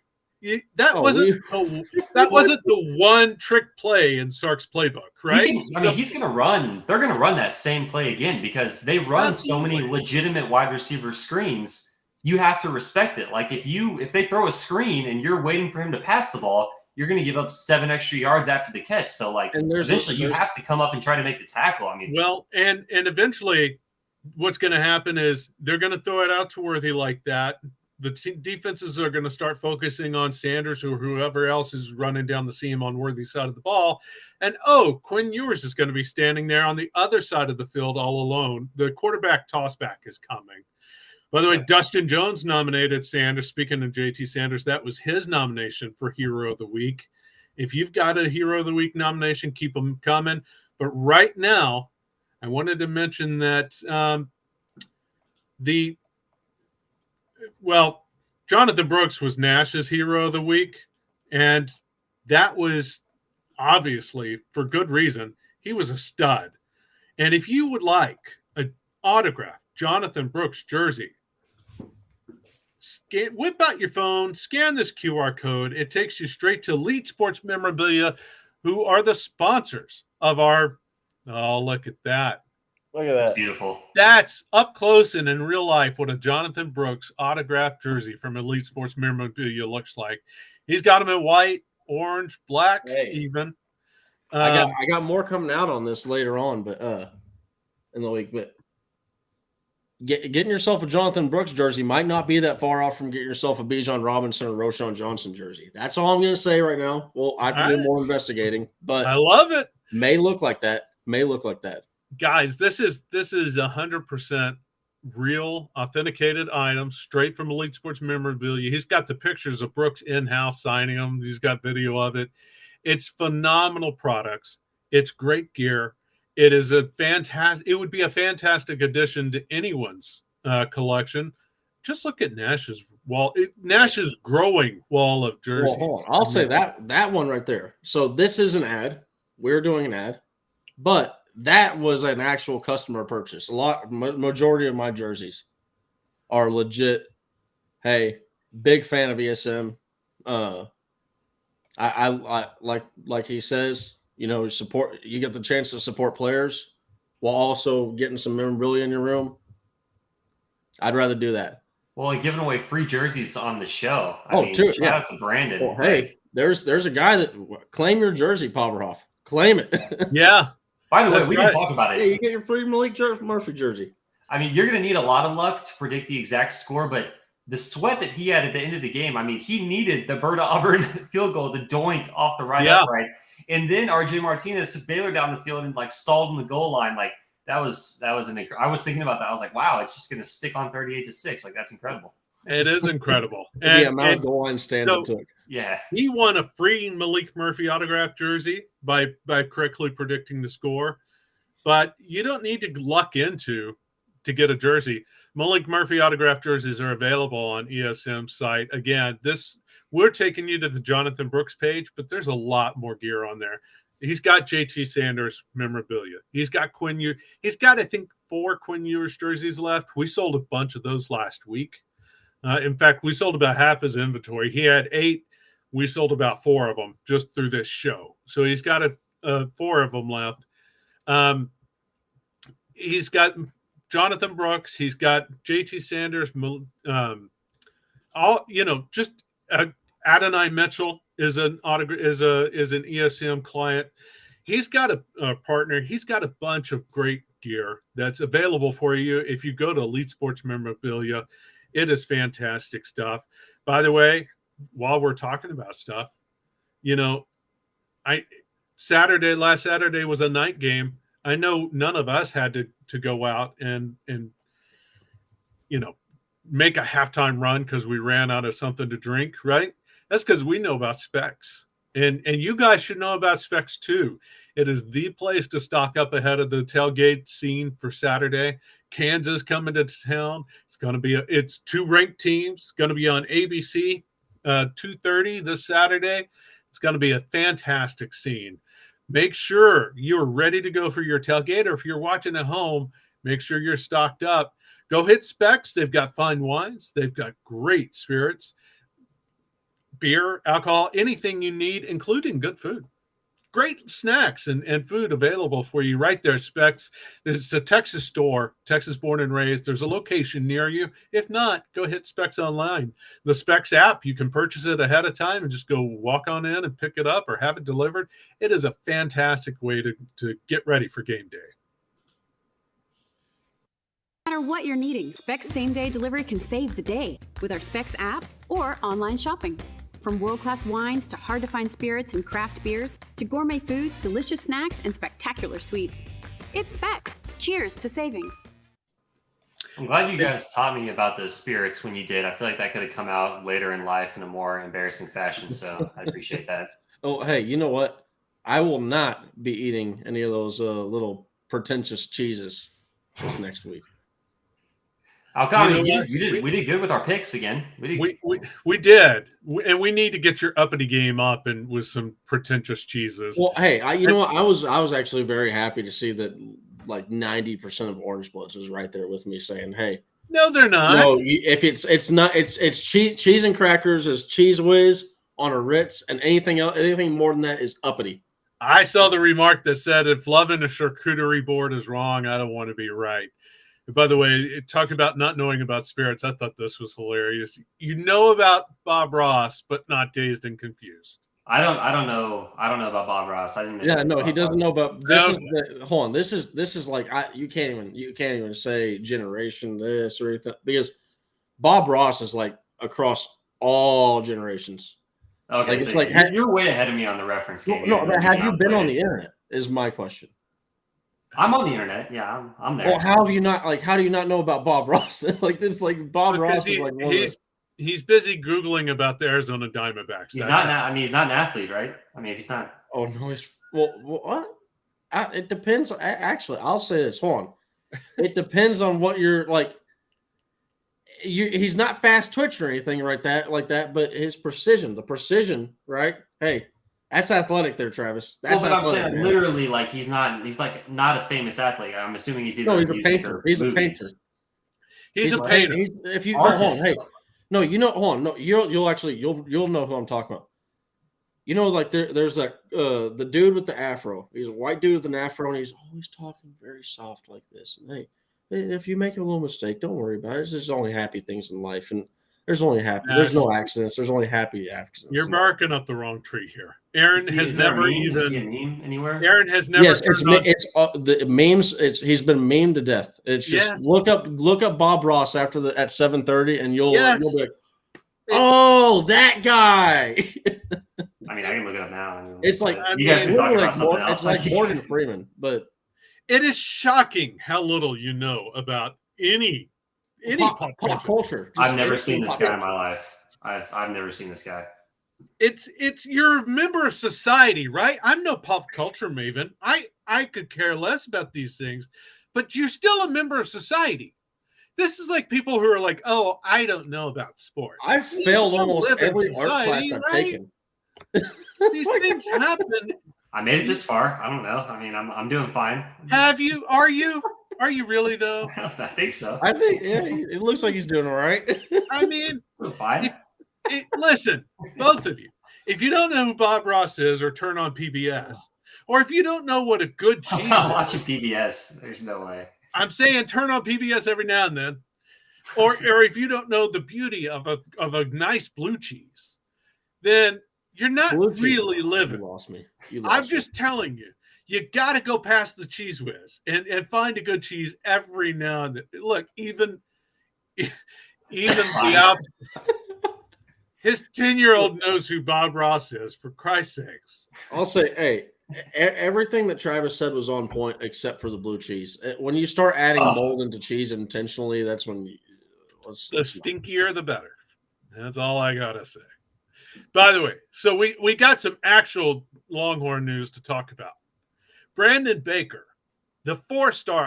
[SPEAKER 1] That wasn't the one trick play in Sark's playbook, right?
[SPEAKER 2] He's going to run. They're going to run that same play again because they run so many legitimate wide receiver screens. You have to respect it. Like if they throw a screen and you're waiting for him to pass the ball, you're going to give up 7 extra yards after the catch. So eventually you have to come up and try to make the tackle.
[SPEAKER 1] And eventually what's going to happen is they're going to throw it out to Worthy like that. The defenses are going to start focusing on Sanders or whoever else is running down the seam on Worthy's side of the ball. And, Quinn Ewers is going to be standing there on the other side of the field all alone. The quarterback tossback is coming. By the way, Dustin Jones nominated Sanders. Speaking of JT Sanders, that was his nomination for Hero of the Week. If you've got a Hero of the Week nomination, keep them coming. But right now, I wanted to mention that Jonathan Brooks was Nash's Hero of the Week, and that was obviously for good reason. He was a stud. And if you would like an autographed Jonathan Brooks jersey, whip out your phone, scan this QR code. It takes you straight to Elite Sports Memorabilia, who are the sponsors of our – look at that.
[SPEAKER 4] Look at that.
[SPEAKER 2] That's beautiful.
[SPEAKER 1] That's up close and in real life what a Jonathan Brooks autographed jersey from Elite Sports Memorabilia looks like. He's got them in white, orange, black, even.
[SPEAKER 3] I got more coming out on this later on, but in the week. But getting yourself a Jonathan Brooks jersey might not be that far off from getting yourself a Bijan Robinson or Roschon Johnson jersey. That's all I'm going to say right now. Well, I have to do more investigating, but
[SPEAKER 1] I love it.
[SPEAKER 3] May look like that.
[SPEAKER 1] Guys, this is 100% real, authenticated items straight from Elite Sports Memorabilia. He's got the pictures of Brooks in-house signing them. He's got video of it. It's phenomenal products. It's great gear. It is it would be a fantastic addition to anyone's collection. Just look at Nash's wall. Nash's growing wall of jerseys.
[SPEAKER 3] Well, hold on. I'll say that one right there. So this is an ad. We're doing an ad, but that was an actual customer purchase. Majority of my jerseys are legit. Hey, big fan of ESM. I like he says, support. You get the chance to support players while also getting some memorabilia in your room. I'd rather do that.
[SPEAKER 2] Well, like giving away free jerseys on the show. Shout out to Brandon.
[SPEAKER 3] Well, hey, there's a guy that claim your jersey, Powerhoff. Claim it.
[SPEAKER 1] Yeah.
[SPEAKER 2] By the way, we can talk about it.
[SPEAKER 3] Yeah, you get your free Malik Murphy jersey.
[SPEAKER 2] I mean, you're going to need a lot of luck to predict the exact score, but the sweat that he had at the end of the game, I mean, he needed the Berta Auburn field goal to doink off the upright. And then RJ Martinez took Baylor down the field and stalled on the goal line. I was thinking about that. I was like, wow, it's just going to stick on 38-6. That's incredible.
[SPEAKER 1] It is incredible.
[SPEAKER 3] And the amount of goal line stands it took.
[SPEAKER 2] Yeah.
[SPEAKER 1] He won a free Malik Murphy autographed jersey by correctly predicting the score. But you don't need to luck into to get a jersey. Malik Murphy autographed jerseys are available on ESM's site. Again, we're taking you to the Jonathan Brooks page, but there's a lot more gear on there. He's got JT Sanders memorabilia. He's got Quinn Ewers. He's got, I think, 4 Quinn Ewers jerseys left. We sold a bunch of those last week. In fact, we sold about half his inventory. He had 8. We sold about 4 of them just through this show. So he's got 4 of them left. He's got Jonathan Brooks. He's got JT Sanders. Adonai Mitchell is an ESM client. He's got a partner. He's got a bunch of great gear that's available for you if you go to Elite Sports Memorabilia. It is fantastic stuff. By the way, while we're talking about stuff, last Saturday was a night game. I know none of us had to go out and make a halftime run because we ran out of something to drink, right? That's because we know about Specs. And you guys should know about Specs too. It is the place to stock up ahead of the tailgate scene for Saturday. Kansas coming to town. It's 2 ranked teams. It's going to be on ABC 2:30 this Saturday. It's going to be a fantastic scene. Make sure you're ready to go for your tailgate, or if you're watching at home, make sure you're stocked up. Go hit Specs. They've got fine wines. They've got great spirits, beer, alcohol, anything you need, including good food. Great snacks and food available for you right there, Specs. There's a Texas store, Texas born and raised. There's a location near you. If not, go hit Specs online. The Specs app, you can purchase it ahead of time and just go walk on in and pick it up or have it delivered. It is a fantastic way to get ready for game day.
[SPEAKER 4] No matter what you're needing, Specs same-day delivery can save the day with our Specs app or online shopping. From world-class wines to hard-to-find spirits and craft beers to gourmet foods, delicious snacks, and spectacular sweets. It's Specs. Cheers to savings.
[SPEAKER 2] I'm glad you guys taught me about the spirits when you did. I feel like that could have come out later in life in a more embarrassing fashion, so I appreciate that.
[SPEAKER 3] Oh, hey, you know what? I will not be eating any of those little pretentious cheeses this next week.
[SPEAKER 2] We did good with our picks again.
[SPEAKER 1] We did, and we need to get your uppity game up and with some pretentious cheeses.
[SPEAKER 3] Well, hey, I was actually very happy to see that 90% of Orange Bloods was right there with me saying, "Hey,
[SPEAKER 1] no, they're not.
[SPEAKER 3] No, if it's cheese and crackers is Cheese Whiz on a Ritz, and anything more than that is uppity."
[SPEAKER 1] I saw the remark that said, "If loving a charcuterie board is wrong, I don't want to be right." By the way, talking about not knowing about spirits, I thought this was hilarious. You know about Bob Ross, but not Dazed and Confused.
[SPEAKER 2] I don't know about Bob Ross. I didn't.
[SPEAKER 3] Yeah, no, he doesn't know about this.
[SPEAKER 1] Okay.
[SPEAKER 3] Hold on, this is like you can't even say generation this or anything because Bob Ross is like across all generations.
[SPEAKER 2] Okay,
[SPEAKER 3] Like,
[SPEAKER 2] so
[SPEAKER 3] it's like
[SPEAKER 2] you're way ahead of me on the reference game.
[SPEAKER 3] no, but have you been on the internet? Is my question.
[SPEAKER 2] I'm on the internet. Yeah, I'm there.
[SPEAKER 3] Well, how have you not how do you not know about Bob Ross? Like this, like Bob Ross is like
[SPEAKER 1] he's busy Googling about the Arizona Diamondbacks.
[SPEAKER 2] He's not. I mean, he's not an athlete, right? I mean, if he's not.
[SPEAKER 3] Oh no, he's what? It depends. Actually, I'll say this. Hold on. It depends on what you're like. He's not fast twitch or anything like that, but his the precision, right? Hey, that's athletic there, Travis. That's
[SPEAKER 2] but
[SPEAKER 3] athletic.
[SPEAKER 2] I'm saying literally, like he's like not a famous athlete. I'm assuming he's either
[SPEAKER 3] he's a painter. He's a painter.
[SPEAKER 1] He's a painter.
[SPEAKER 3] If you hold on, hey, no, hold on, no, you'll know who I'm talking about. You know, like there's the dude with the afro. He's a white dude with an afro, and he's always talking very soft like this. And hey, if you make a little mistake, don't worry about it. There's only happy things in life, and there's only happy. There's no accidents. There's only happy accidents.
[SPEAKER 1] You're barking up the wrong tree here. Aaron has never even
[SPEAKER 2] anywhere.
[SPEAKER 1] Aaron has never.
[SPEAKER 3] Yes, it's the memes. He's been memed to death. It's just look up Bob Ross at 7:30, and you'll be like, oh, that guy.
[SPEAKER 2] I mean, I can look it up now.
[SPEAKER 3] It's like
[SPEAKER 2] you guys can talk about something else.
[SPEAKER 3] It's like Morgan Freeman, but
[SPEAKER 1] it is shocking how little you know about any pop culture.
[SPEAKER 2] I've never seen this guy in my life. I've never seen this guy.
[SPEAKER 1] It's you're a member of society, right? I'm no pop culture maven. I could care less about these things, but you're still a member of society. This is like people who are like, "Oh, I don't know about sports."
[SPEAKER 3] I've failed almost every art class I've taken.
[SPEAKER 1] These things happen.
[SPEAKER 2] I made it this far. I don't know. I mean, I'm doing fine.
[SPEAKER 1] Have you? Are you? Are you really though?
[SPEAKER 2] I think so.
[SPEAKER 3] I think it looks like he's doing all right.
[SPEAKER 1] I mean,
[SPEAKER 2] we're fine.
[SPEAKER 1] Listen, both of you. If you don't know who Bob Ross is, or turn on PBS, or if you don't know what a good cheese
[SPEAKER 2] I'm not watching PBS. There's no way.
[SPEAKER 1] I'm saying turn on PBS every now and then, or if you don't know the beauty of a nice blue cheese, then you're not really living.
[SPEAKER 3] You lost me.
[SPEAKER 1] I'm just telling you. You got to go past the cheese whiz and find a good cheese every now and then. Look, even the outside. His 10-year-old knows who Bob Ross is, for Christ's sakes.
[SPEAKER 3] I'll say, hey, everything that Travis said was on point except for the blue cheese. When you start adding mold into cheese intentionally, that's when
[SPEAKER 1] the stinkier the better. That's all I got to say. By the way, so we got some actual Longhorn news to talk about. Brandon Baker, the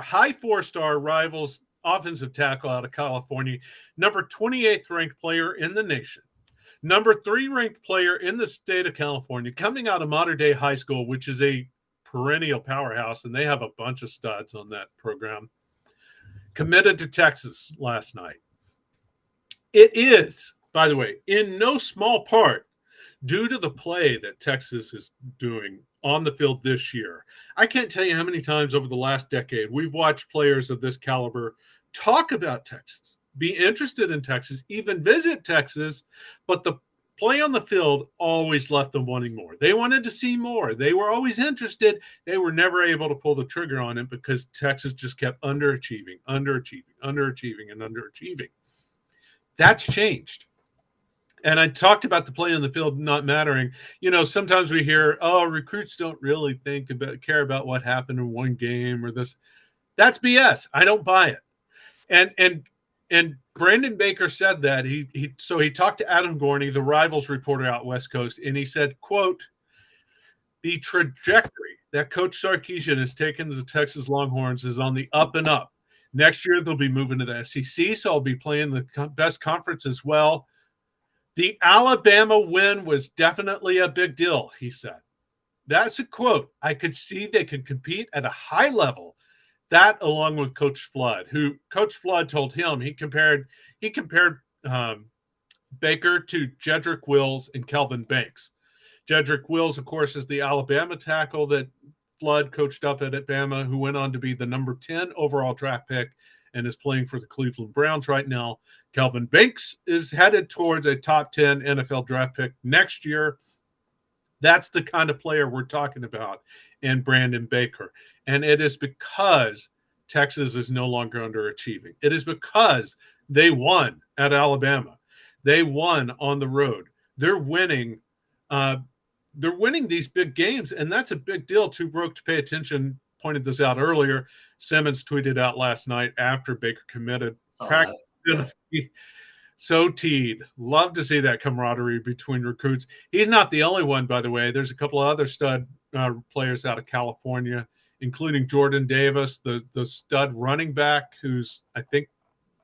[SPEAKER 1] high four-star Rivals offensive tackle out of California, number 28th ranked player in the nation, number 3 ranked player in the state of California, coming out of Modern Day High School, which is a perennial powerhouse, and they have a bunch of studs on that program, committed to Texas last night. It is, by the way, in no small part due to the play that Texas is doing on the field this year. I can't tell you how many times over the last decade we've watched players of this caliber talk about Texas, be interested in Texas, even visit Texas, but the play on the field always left them wanting more. They wanted to see more. They were always interested. They were never able to pull the trigger on it because Texas just kept underachieving. That's changed. And I talked about the play on the field not mattering. You know, sometimes we hear, oh, recruits don't really care about what happened in one game or this. That's BS. I don't buy it. And Brandon Baker said that. So he talked to Adam Gorney, the Rivals reporter out West Coast, and he said, quote, the trajectory that Coach Sarkisian has taken to the Texas Longhorns is on the up and up. Next year, they'll be moving to the SEC, so I'll be playing the best conference as well. The Alabama win was definitely a big deal, he said. That's a quote. I could see they could compete at a high level. That, along with Coach Flood, who Coach Flood told him he compared Baker to Jedrick Wills and Kelvin Banks. Jedrick Wills, of course, is the Alabama tackle that Flood coached up at Bama, who went on to be the number 10 overall draft pick and is playing for the Cleveland Browns right now. Kelvin Banks is headed towards a top 10 NFL draft pick next year. That's the kind of player we're talking about in Brandon Baker. And it is because Texas is no longer underachieving. It is because they won at Alabama. They won on the road. They're winning. They're winning these big games, and that's a big deal. Too broke to pay attention pointed this out earlier. Simmons tweeted out last night after Baker committed. Practice going to be so teed. Love to see that camaraderie between recruits. He's not the only one, by the way. There's a couple of other stud players out of California, including Jordan Davis, the stud running back, who's, I think,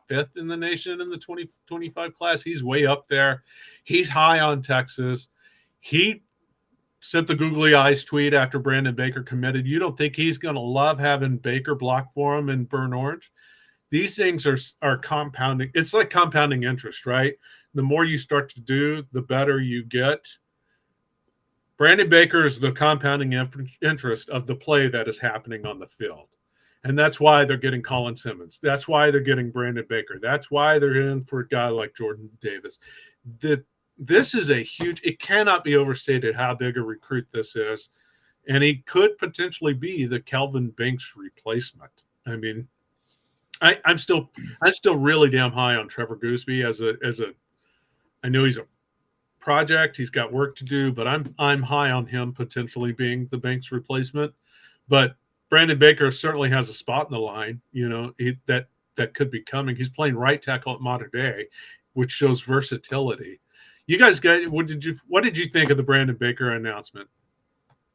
[SPEAKER 1] 5th in the nation in the 2025 class. He's way up there. He's high on Texas. He sent the googly eyes tweet after Brandon Baker committed. You don't think he's going to love having Baker block for him in burnt orange? These things are compounding. It's like compounding interest, right? The more you start to do, the better you get. Brandon Baker is the compounding interest of the play that is happening on the field. And that's why they're getting Colin Simmons. That's why they're getting Brandon Baker. That's why they're in for a guy like Jordan Davis. This is a huge – it cannot be overstated how big a recruit this is. And he could potentially be the Kelvin Banks replacement. I mean, I'm still really damn high on Trevor Gooseby as a I know he's a project. He's got work to do, but I'm high on him potentially being the Banks replacement. But Brandon Baker certainly has a spot in the line, that could be coming. He's playing right tackle at Mater Dei, which shows versatility. You guys what did you think of the Brandon Baker announcement?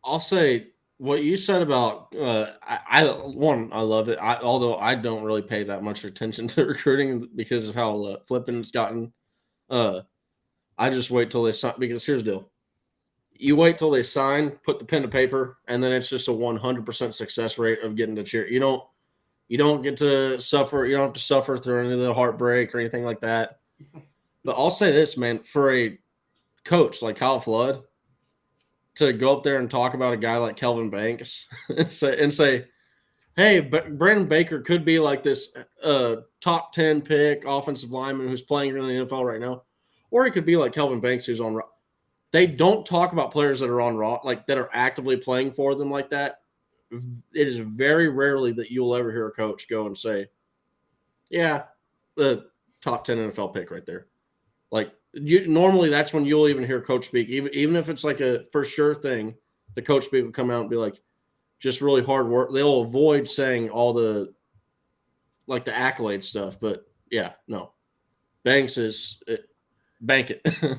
[SPEAKER 3] I'll say what you said about I love it. Although I don't really pay that much attention to recruiting because of how flippant it's gotten. I just wait till they sign, because here's the deal. You wait till they sign, put the pen to paper, and then it's just a 100% success rate of getting to cheer. You don't get to suffer. You don't have to suffer through any of the heartbreak or anything like that. But I'll say this, man, for a coach like Kyle Flood to go up there and talk about a guy like Kelvin Banks and say, hey, but Brandon Baker could be like this top 10 pick offensive lineman who's playing in the NFL right now. Or he could be like Kelvin Banks, who's on. They don't talk about players that are on raw, like that are actively playing for them like that. It is very rarely that you'll ever hear a coach go and say, yeah, the top 10 NFL pick right there. Like normally that's when you'll even hear coach speak, even if it's like a for sure thing, the coach speak will come out and be like, just really hard work. They'll avoid saying all the like the accolade stuff, but yeah, no. Banks is bank it.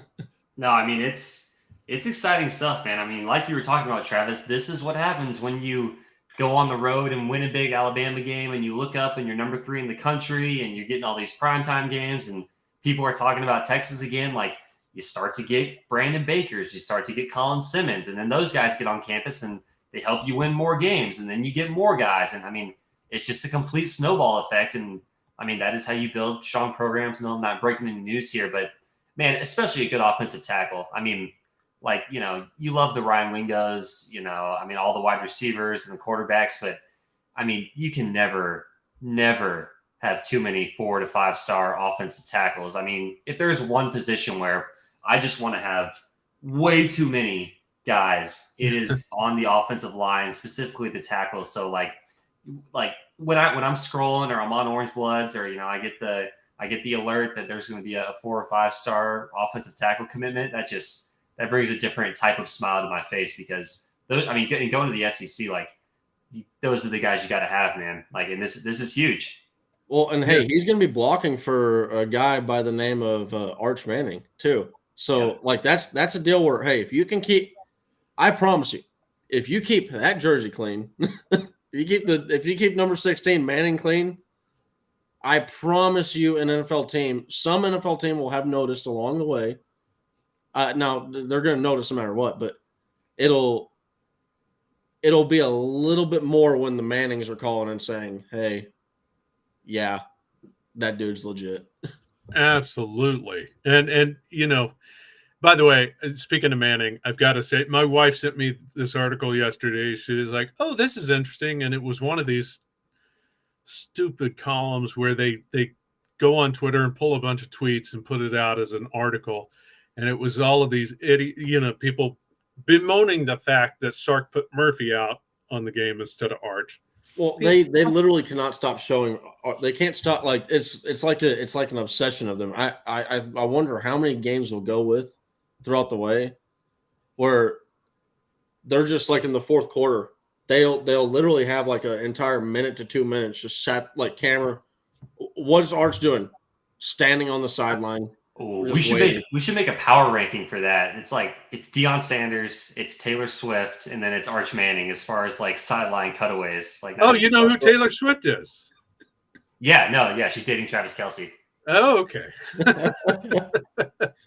[SPEAKER 2] No, I mean it's exciting stuff, man. I mean, like you were talking about, Travis, this is what happens when you go on the road and win a big Alabama game and you look up and you're number 3 in the country and you're getting all these primetime games and people are talking about Texas again. Like, you start to get Brandon Bakers, you start to get Colin Simmons, and then those guys get on campus and they help you win more games, and then you get more guys. And I mean, it's just a complete snowball effect. And I mean, that is how you build strong programs. No, I'm not breaking any news here, but man, especially a good offensive tackle. I mean, like, you love the Ryan Wingos, I mean, all the wide receivers and the quarterbacks, but I mean, you can never have too many 4 to 5 star offensive tackles. I mean, if there's one position where I just want to have way too many guys, it is on the offensive line, specifically the tackles. So like when I'm scrolling or I'm on Orange Bloods, or I get the alert that there's going to be a 4 or 5 star offensive tackle commitment, that brings a different type of smile to my face, because those, I mean, going to the SEC, like, those are the guys you got to have, man. Like, and this is huge.
[SPEAKER 3] Well, and hey, he's going to be blocking for a guy by the name of Arch Manning too. So like that's a deal where, hey, if you can keep, I promise you, if you keep that jersey clean, if you keep number 16 Manning clean, I promise you some NFL team will have noticed along the way. Now they're going to notice no matter what, but it'll be a little bit more when the Mannings are calling and saying, hey, yeah, that dude's legit.
[SPEAKER 1] Absolutely. And by the way, speaking of Manning, I've got to say, my wife sent me this article yesterday. She was like, oh, this is interesting. And it was one of these stupid columns where they go on Twitter and pull a bunch of tweets and put it out as an article. And it was all of these people bemoaning the fact that Sark put Murphy out on the game instead of Arch.
[SPEAKER 3] Well, they literally cannot stop showing. They can't stop. Like it's like an obsession of them. I wonder how many games will go with throughout the way, where they're just like in the fourth quarter. They'll literally have like an entire minute to 2 minutes just sat like camera. What is Arch doing? Standing on the sideline.
[SPEAKER 2] Ooh, we should make a power ranking for that. It's like it's Deion Sanders, it's Taylor Swift, and then it's Arch Manning as far as like sideline cutaways. Like,
[SPEAKER 1] oh, you know who Taylor Swift is?
[SPEAKER 2] Yeah, she's dating Travis Kelce.
[SPEAKER 1] Oh, okay.
[SPEAKER 2] I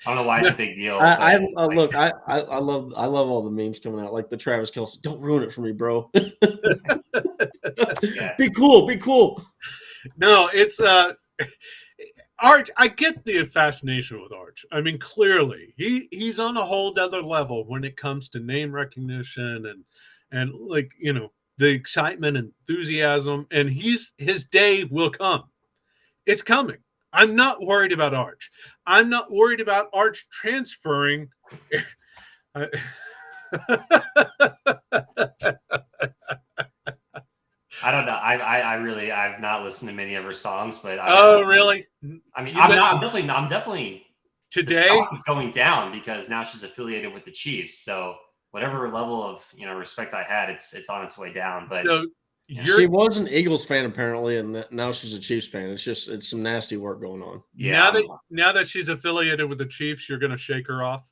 [SPEAKER 2] don't know why it's a big deal.
[SPEAKER 3] I love all the memes coming out, like the Travis Kelce. Don't ruin it for me, bro.
[SPEAKER 2] Yeah.
[SPEAKER 3] Be cool.
[SPEAKER 1] No, it's Arch. I get the fascination with Arch. I mean, clearly he's on a whole other level when it comes to name recognition and like, you know, the excitement and enthusiasm, and his day will come. It's coming. I'm not worried about Arch. I'm not worried about Arch transferring.
[SPEAKER 2] I don't know. I've not listened to many of her songs, but
[SPEAKER 1] really?
[SPEAKER 2] I mean, I'm definitely
[SPEAKER 1] today.
[SPEAKER 2] The stock is going down because now she's affiliated with the Chiefs. So whatever level of respect I had, it's on its way down. But
[SPEAKER 1] so
[SPEAKER 3] she was an Eagles fan apparently, and now she's a Chiefs fan. It's some nasty work going on.
[SPEAKER 2] Yeah.
[SPEAKER 1] Now that she's affiliated with the Chiefs, you're going to shake her off.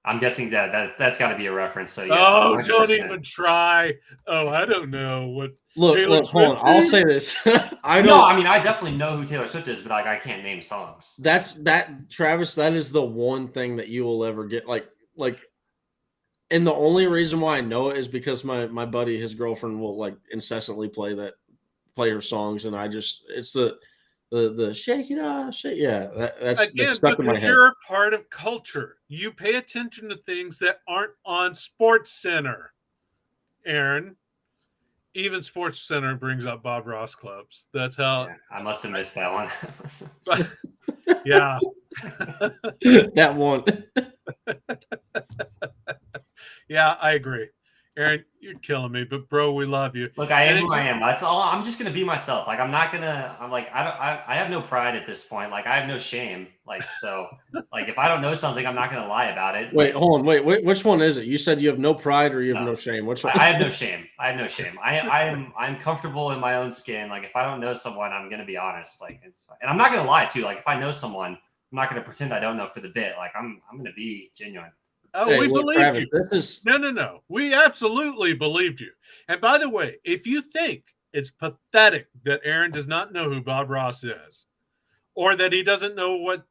[SPEAKER 2] I'm guessing that's got to be a reference. So yeah.
[SPEAKER 1] Oh,
[SPEAKER 2] 100%.
[SPEAKER 1] don't even try. Oh, I don't know what.
[SPEAKER 3] Look, hold on. I'll say this.
[SPEAKER 2] I definitely know who Taylor Swift is, but like I can't name songs.
[SPEAKER 3] Travis. That is the one thing that you will ever get. Like, and the only reason why I know it is because my buddy, his girlfriend, will like incessantly play her songs, and it's the shake it off, shake. Yeah, that's stuck in my head.
[SPEAKER 1] You're part of culture. You pay attention to things that aren't on Sports Center, Aaron. Even Sports Center brings up Bob Ross clubs. That's how.
[SPEAKER 2] Yeah, I must have missed that one.
[SPEAKER 1] Yeah.
[SPEAKER 3] That one.
[SPEAKER 1] Yeah, I agree. Aaron, you're killing me, but bro, we love you.
[SPEAKER 2] Look, I am who I am. That's all. I'm just gonna be myself. Like I have no pride at this point. Like I have no shame. Like so, like if I don't know something, I'm not gonna lie about it.
[SPEAKER 3] Wait, hold on. Wait, which one is it? You said you have no pride or you have no shame. Which one?
[SPEAKER 2] I have no shame. I'm comfortable in my own skin. Like if I don't know someone, I'm gonna be honest. Like and I'm not gonna lie too. Like if I know someone, I'm not gonna pretend I don't know for the bit. Like I'm gonna be genuine.
[SPEAKER 1] Oh, we believed you. No. We absolutely believed you. And by the way, if you think it's pathetic that Aaron does not know who Bob Ross is, or that he doesn't know what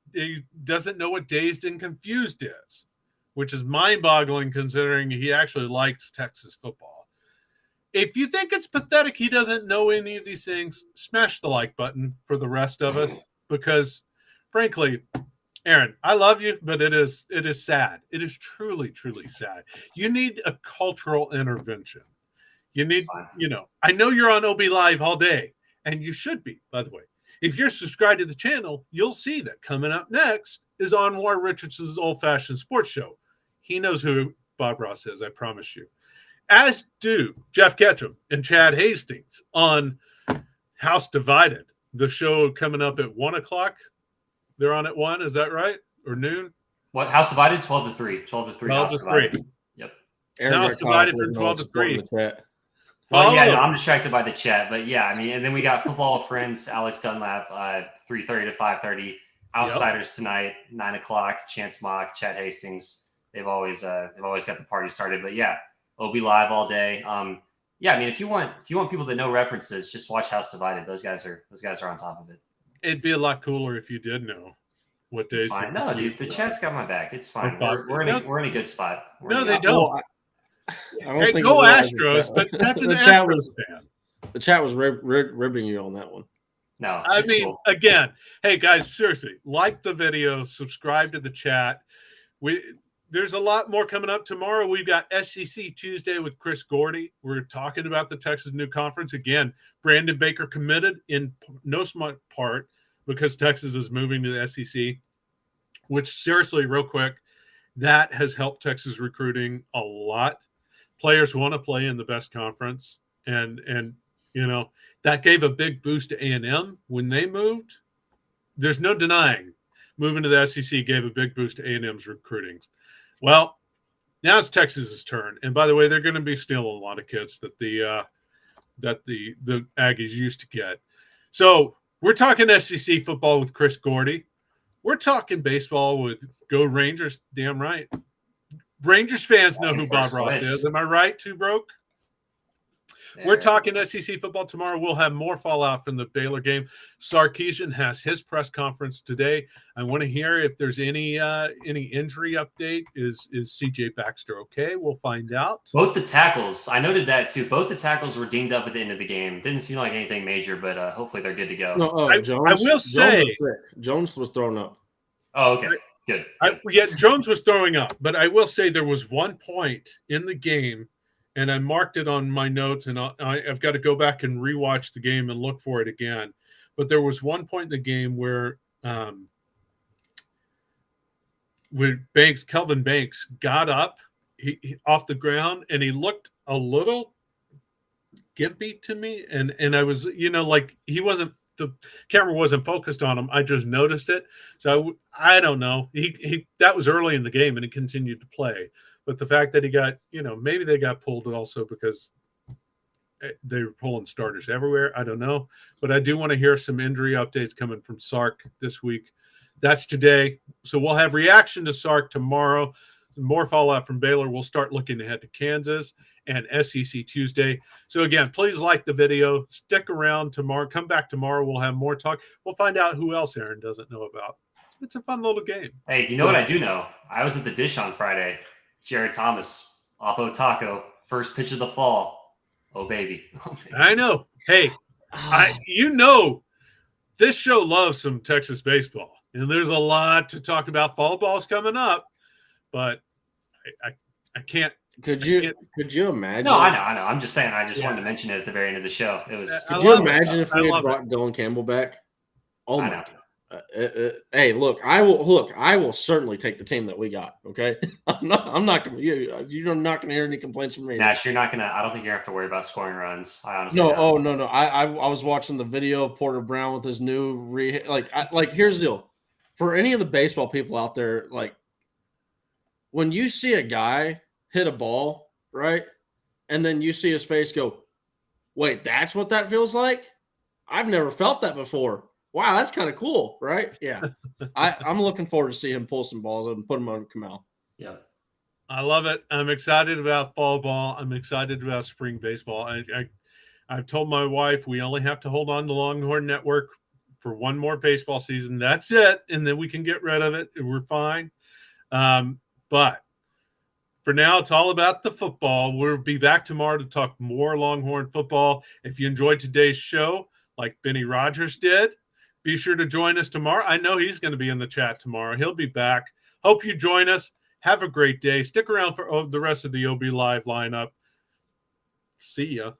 [SPEAKER 1] Dazed and Confused is, which is mind-boggling considering he actually likes Texas football. If you think it's pathetic he doesn't know any of these things, smash the like button for the rest of us, because frankly, Aaron, I love you, but it is sad. It is truly, truly sad. You need a cultural intervention. You need, I know you're on OB Live all day, and you should be, by the way. If you're subscribed to the channel, you'll see that coming up next is Anwar Richardson's Old Fashioned Sports Show. He knows who Bob Ross is, I promise you. As do Jeff Ketchum and Chad Hastings on House Divided, the show coming up at 1 o'clock. They're on at 1, is that right? Or noon?
[SPEAKER 2] What, House Divided? 12 to 3. 12 to 3.
[SPEAKER 1] 12 to 3.
[SPEAKER 2] Yep.
[SPEAKER 1] House Divided from 12 to 3.
[SPEAKER 2] Well, yeah, no, I'm distracted by the chat, but yeah, I mean, and then we got Football with Friends, Alex Dunlap, 3:30 to 5:30. Outsiders tonight, 9 o'clock. Chance Mock, Chad Hastings. They've always got the party started. But yeah, OB Live all day. Yeah, I mean, if you want people that know references, just watch House Divided. Those guys are on top of it.
[SPEAKER 1] It'd be a lot cooler if you did know what days.
[SPEAKER 2] Fine. No, dude, the chat's got my back. It's fine. We're in a good spot.
[SPEAKER 1] They don't. Hey, go Astros, but that's an Astros fan.
[SPEAKER 3] The chat was ribbing you on that one.
[SPEAKER 2] No,
[SPEAKER 1] I mean, cool. Again, hey guys, seriously, like the video, subscribe to the chat. There's a lot more coming up tomorrow. We've got SEC Tuesday with Chris Gordy. We're talking about the Texas new conference again. Brandon Baker committed in no small part because Texas is moving to the SEC. Which seriously, real quick, That has helped Texas recruiting a lot. Players want to play in the best conference, and that gave a big boost to A&M when they moved. There's no denying moving to the SEC gave a big boost to A&M's recruiting. Well, now it's Texas's turn, and by the way, they're going to be stealing a lot of kids that the Aggies used to get. So we're talking SEC football with Chris Gordy. We're talking baseball with Go Rangers. Damn right. Rangers fans know who Bob Ross is. Am I right, Two Broke? Yeah. We're talking SEC football tomorrow. We'll have more fallout from the Baylor game. Sarkisian has his press conference today. I want to hear if there's any injury update. Is CJ Baxter okay? We'll find out.
[SPEAKER 2] Both the tackles, I noted that too. Both the tackles were dinged up at the end of the game. Didn't seem like anything major, but hopefully they're good to go.
[SPEAKER 3] No, I will say Jones was thrown up.
[SPEAKER 2] Oh, okay. Good.
[SPEAKER 1] Jones was throwing up, but I will say there was one point in the game, and I marked it on my notes, and I've got to go back and rewatch the game and look for it again. But there was one point in the game where Kelvin Banks got up he off the ground, and he looked a little gimpy to me, and I was, like he wasn't. The camera wasn't focused on him. I just noticed it. So I don't know. He that was early in the game, and he continued to play. But the fact that he got, maybe they got pulled also because they were pulling starters everywhere. I don't know. But I do want to hear some injury updates coming from Sark this week. That's today. So we'll have reaction to Sark tomorrow. More fallout from Baylor. We'll start looking ahead to Kansas and SEC Tuesday. So again, please like the video. Stick around tomorrow. Come back tomorrow. We'll have more talk. We'll find out who else Aaron doesn't know about. It's a fun little game.
[SPEAKER 2] Hey, you know what I do know? I was at the Dish on Friday. Jared Thomas, Oppo Taco, first pitch of the fall. Oh, baby.
[SPEAKER 1] I know. Hey, this show loves some Texas baseball. And there's a lot to talk about. Fall ball's coming up. But I can't.
[SPEAKER 3] Could you imagine?
[SPEAKER 2] No, I know. I'm just saying. I just wanted to mention it at the very end of the show. It was.
[SPEAKER 3] Could you imagine if we had brought Dylan Campbell back? Oh my God! Hey, look, I will certainly take the team that we got. Okay, I'm not gonna. You're not gonna hear any complaints from me.
[SPEAKER 2] Nash, you're not gonna. I don't think you have to worry about scoring runs. I honestly.
[SPEAKER 3] No. Oh no. I was watching the video of Porter Brown with his new here's the deal. For any of the baseball people out there, like when you see a guy hit a ball, right? And then you see his face go, wait, that's what that feels like? I've never felt that before. Wow, that's kind of cool, right? Yeah. I'm looking forward to see him pull some balls and put them on Kamal.
[SPEAKER 2] Yeah.
[SPEAKER 1] I love it. I'm excited about fall ball. I'm excited about spring baseball. I've told my wife we only have to hold on to Longhorn Network for one more baseball season. That's it. And then we can get rid of it. We're fine. But for now, it's all about the football. We'll be back tomorrow to talk more Longhorn football. If you enjoyed today's show, like Benny Rogers did, be sure to join us tomorrow. I know he's going to be in the chat tomorrow. He'll be back. Hope you join us. Have a great day. Stick around for the rest of the OB Live lineup. See ya.